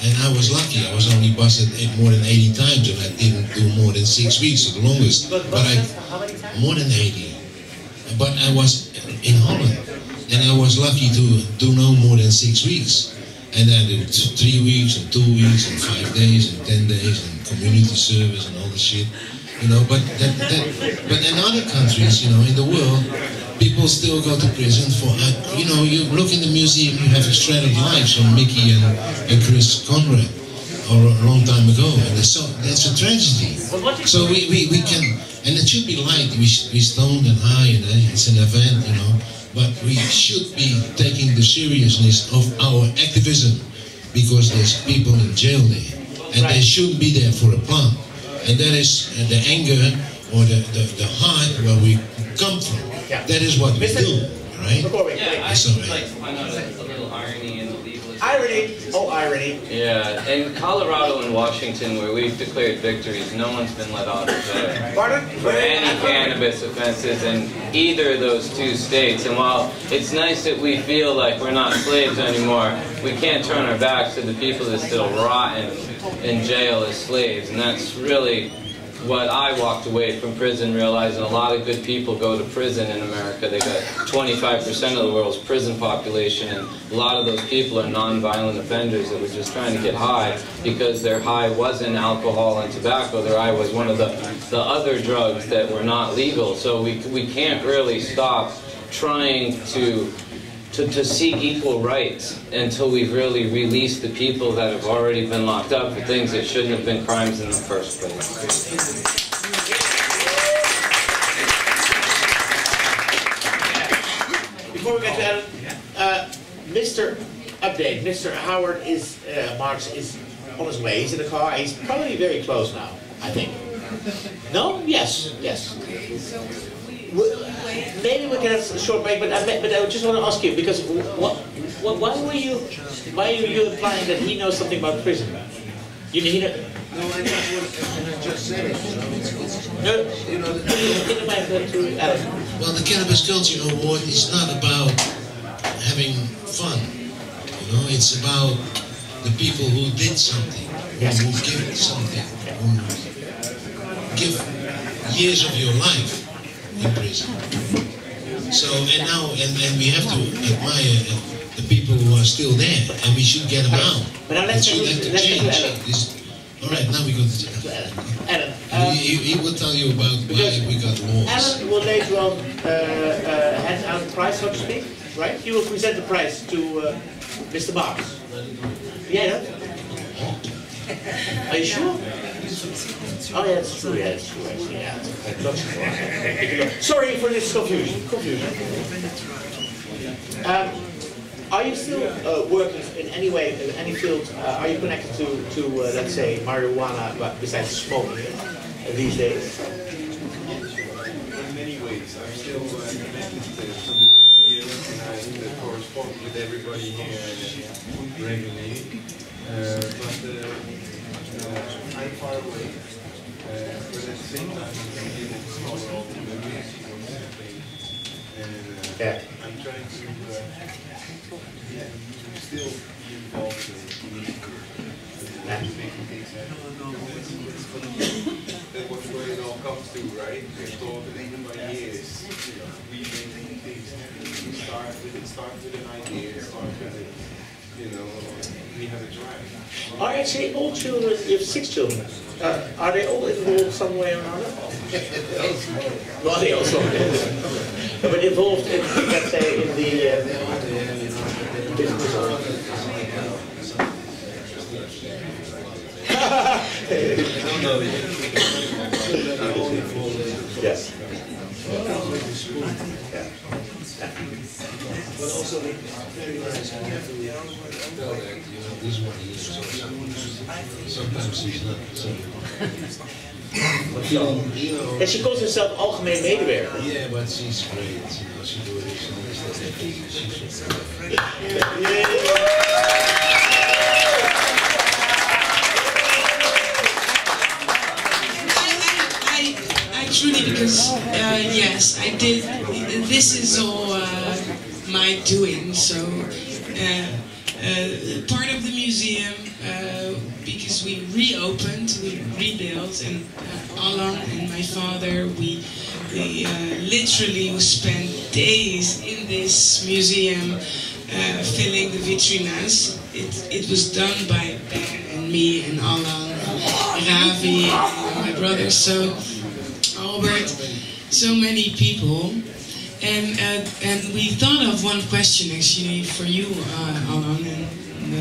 And I was lucky, I was only busted more than 80 times, and I didn't do more than 6 weeks, the longest. But how many times? More than 80. But I was in Holland, and I was lucky to do no more than 6 weeks. And I did 3 weeks, and 2 weeks, and 5 days, and 10 days, and community service, and all the shit. You know, but in other countries, you know, in the world, people still go to prison for, you know, you look in the museum, you have Shredded Lives from Mickey and Chris Conrad, or a long time ago, and that's a tragedy. So we can, and it should be light, we stoned and high, and it's an event, you know, but we should be taking the seriousness of our activism, because there's people in jail there, and they shouldn't be there for a plant. And that is the anger or the heart where we come from. Yeah. That is what we do, right? Yeah, I would like to find out a little irony in the legal. Irony. Oh, irony. Yeah, in Colorado and Washington, where we've declared victories, no one's been let off of jail for any cannabis offenses in either of those two states. And while it's nice that we feel like we're not slaves anymore, we can't turn our backs to the people that still rotten in jail as slaves. And that's really what I walked away from prison realizing. A lot of good people go to prison in America. They got 25% of the world's prison population, and a lot of those people are non-violent offenders that were just trying to get high because their high wasn't alcohol and tobacco. Their high was one of the other drugs that were not legal. So we can't really stop trying to seek equal rights until we've really released the people that have already been locked up for things that shouldn't have been crimes in the first place. Before we get to Alan, Mr. Update, Mr. Howard is, Marx is on his way. He's in the car. He's probably very close now, I think. No? Yes, yes. Maybe we can have a short break, but I just want to ask you, because why are you implying that he knows something about prison? You know, no, I just said it. No, well, the Cannabis Culture Award is not about having fun. You know, it's about the people who did something, who give something, who give years of your life in prison. So, and now, and we have to admire the people who are still there, and we should get them out. But now let's have to change. All right, now we go to Alan. He will tell you about why we got laws. Alan will later on hand out the prize, so to speak, right? He will present the prize to Mr. Marx. Yeah, are you sure? Oh, yeah, that's true. Yeah, that's true. Actually, yeah. Sorry for this confusion. Are you still working in any way, in any field? Are you connected to let's say, marijuana, but besides smoking these days? In many ways, I'm still connected to the museum, and I correspond with everybody here regularly. But I'm far away. But at the same time, I'm able to explore all the memories, and I'm trying to still be involved in making things happen. That was where it all comes to, right? We thought that even by years, we making things happen. We start with an idea, start with we have a drive. Are actually all children, you have 6 children, are they all involved some way or another? Well, they also but involved in, let's say, in the business or yes. But also, very nice, and you have to tell that, this one he is also, sometimes he's not so. And she calls herself algemeen medewerker. Yeah, but she's great. She does it. She's great. I truly, because yes, I did. This is all my doing. So part of the museum, because we reopened, we rebuilt, and Alan and my father, we literally spent days in this museum filling the vitrinas. It was done by Ben and me and Alan and Ravi and my brother, so Albert, so many people. And we thought of one question actually for you, Alan, and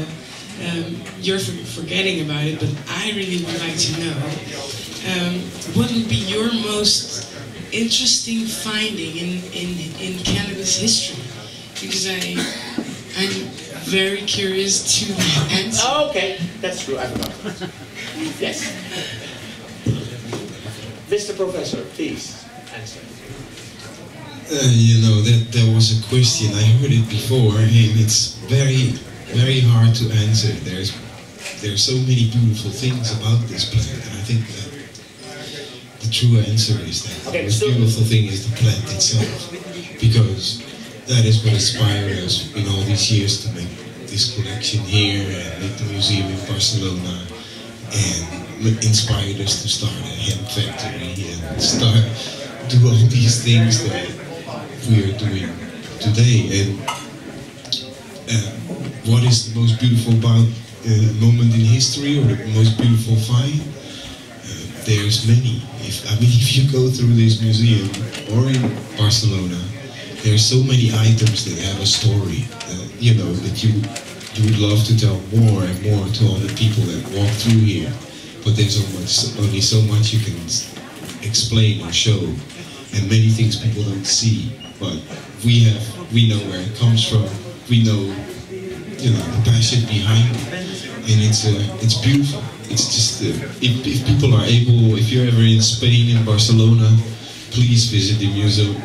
you're forgetting about it, but I really would like to know, what would be your most interesting finding in cannabis history? Because I'm very curious to answer. Oh, okay, that's true, I forgot. Yes. Mr. Professor, please answer. You know, that was a question, I heard it before, and it's very very hard to answer. There's so many beautiful things about this plant, and I think that the true answer is that the most beautiful thing is the plant itself, because that is what inspired us in all these years to make this collection here and make the museum in Barcelona, and inspired us to start a hemp factory and do all these things that we are doing today. And what is the most beautiful about moment in history, or the most beautiful find? There's many. If you go through this museum or in Barcelona, there's so many items that have a story, you know, that you would love to tell more and more to all the people that walk through here. But there's only so much you can explain or show, and many things people don't see. But we know where it comes from. We know, you know, the passion behind it, and it's beautiful. It's just if people are able, if you're ever in Spain, in Barcelona, please visit the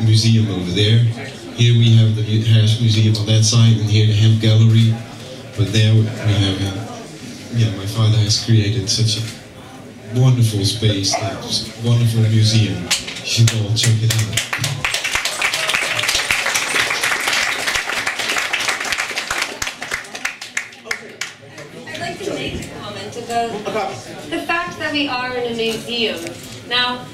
museum over there. Here we have the Hash Museum on that side, and here the Hemp Gallery. But there we have, my father has created such a wonderful space, a wonderful museum. You should all check it out. I'd like to make a comment about the fact that we are in a museum. Now,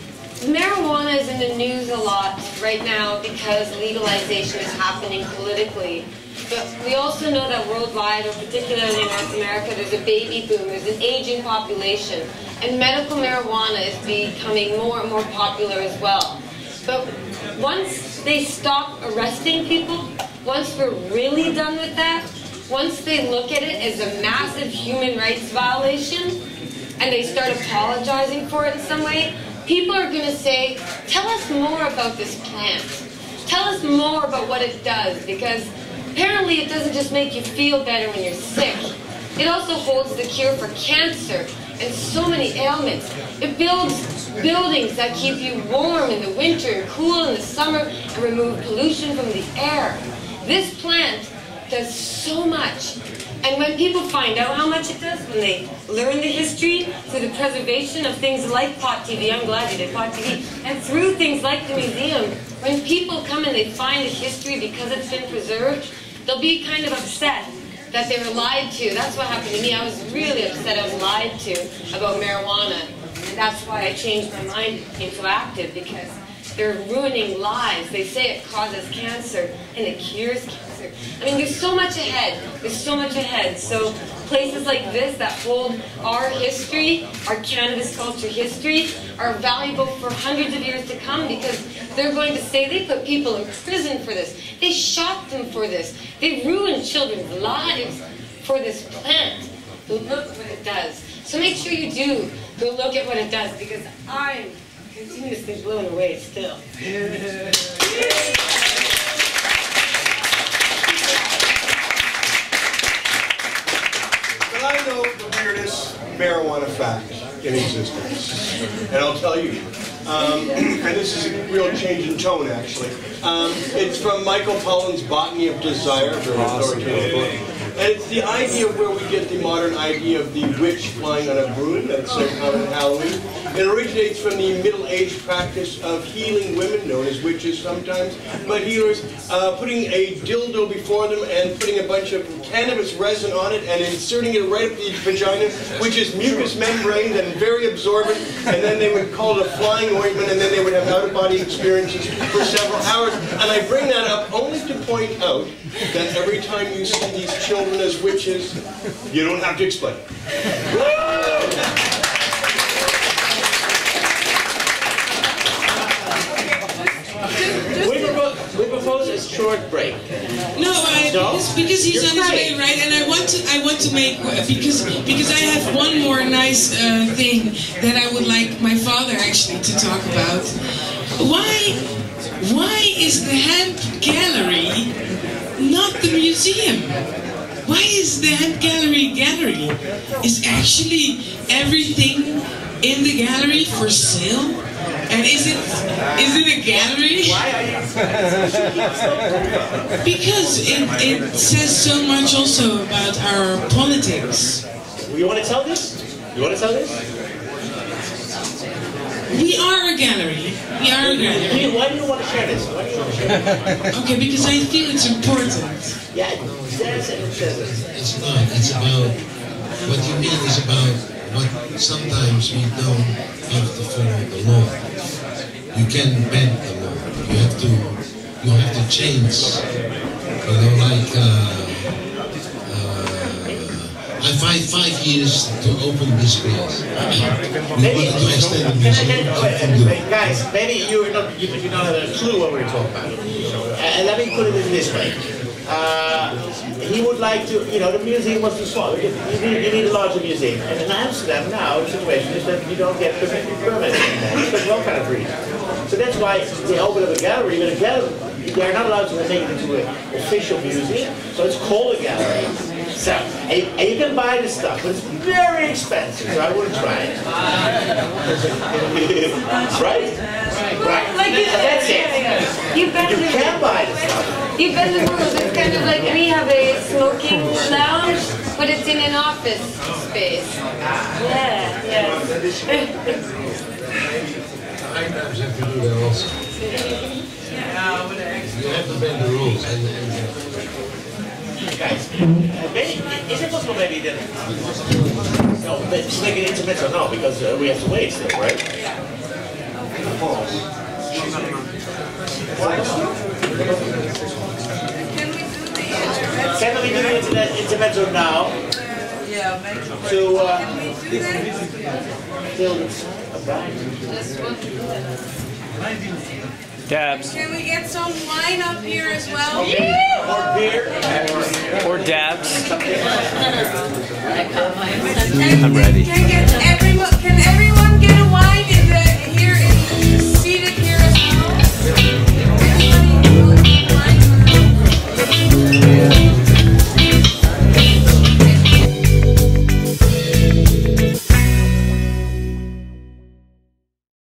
marijuana is in the news a lot right now because legalization is happening politically. But we also know that worldwide, or particularly in North America, there's a baby boom, there's an aging population, and medical marijuana is becoming more and more popular as well. But once they stop arresting people, once we're really done with that, once they look at it as a massive human rights violation, and they start apologizing for it in some way, people are going to say, tell us more about this plant. Tell us more about what it does, because apparently it doesn't just make you feel better when you're sick. It also holds the cure for cancer and so many ailments. It builds buildings that keep you warm in the winter and cool in the summer and remove pollution from the air. This plant does so much. And when people find out how much it does, when they learn the history through the preservation of things like Pot TV, I'm glad you did Pot TV, and through things like the museum, when people come and they find the history because it's been preserved, they'll be kind of upset that they were lied to. That's what happened to me. I was really upset I was lied to about marijuana. And that's why I changed my mind and became so active, because they're ruining lives. They say it causes cancer and it cures cancer. I mean, there's so much ahead. There's so much ahead. So places like this that hold our history, our cannabis culture history, are valuable for hundreds of years to come, because they're going to say they put people in prison for this. They shot them for this. They ruined children's lives for this plant. Look what it does. So make sure you do go look at what it does, because I'm continuously blown away still. But I know the weirdest marijuana fact in existence, and I'll tell you. And this is a real change in tone, actually. It's from Michael Pollan's Botany of Desire, a very authoritative book. And it's the idea of where we get the modern idea of the witch flying on a broom that's so common at Halloween. It originates from the middle-aged practice of healing women, known as witches sometimes, but healers putting a dildo before them and putting a bunch of cannabis resin on it and inserting it right up the vagina, which is mucous membrane and very absorbent, and then they would call it a flying ointment, and then they would have out-of-body experiences for several hours. And I bring that up only to point out that every time you see these children as witches, you don't have to explain. We propose a short break. No, because he's on his way, right? And I want to make because I have one more nice thing that I would like my father actually to talk about. Why is the Hemp Gallery not the museum? Why is the Hemp Gallery gallery? Is actually everything in the gallery for sale? And is it a gallery? Because it says so much also about our politics. You want to tell this? You want to tell this? We are a gallery. We are a gallery. Why do you want to share this? Why do you want to share this? Okay, because I feel it's important. Yeah, it says it. It's not. It's about, what you mean is about what sometimes we don't have to follow the law. You can bend the law. You have to change. You know, like, I fight 5 years to open this place. We wanted to extend the museum. Guys, maybe you don't have a clue what we're talking about. And let me put it in this way. He would like to, the museum was too small. You need a larger museum. And in Amsterdam now, the situation is that you don't get permits anymore because of all kind of reasons. So that's why they open up a gallery, but a gallery, they're not allowed to make it into an official museum, so it's called a gallery. So, and you can buy the stuff, but it's very expensive, so I wouldn't try it. Right? Right. Like you said, that's it. You can buy the stuff. You bend the rules. It's kind of like we have a smoking lounge, but it's in an office space. Yeah, yeah. High times have to do that also. You have to bend the rules. Guys, maybe, is it possible maybe that... No, let's make it intermezzo now, because we have to wait still, right? Can we do the intermezzo now? Yeah, Dabs. Can we get some wine up here as well? Or beer? Or dabs. I'm ready. Can get everyone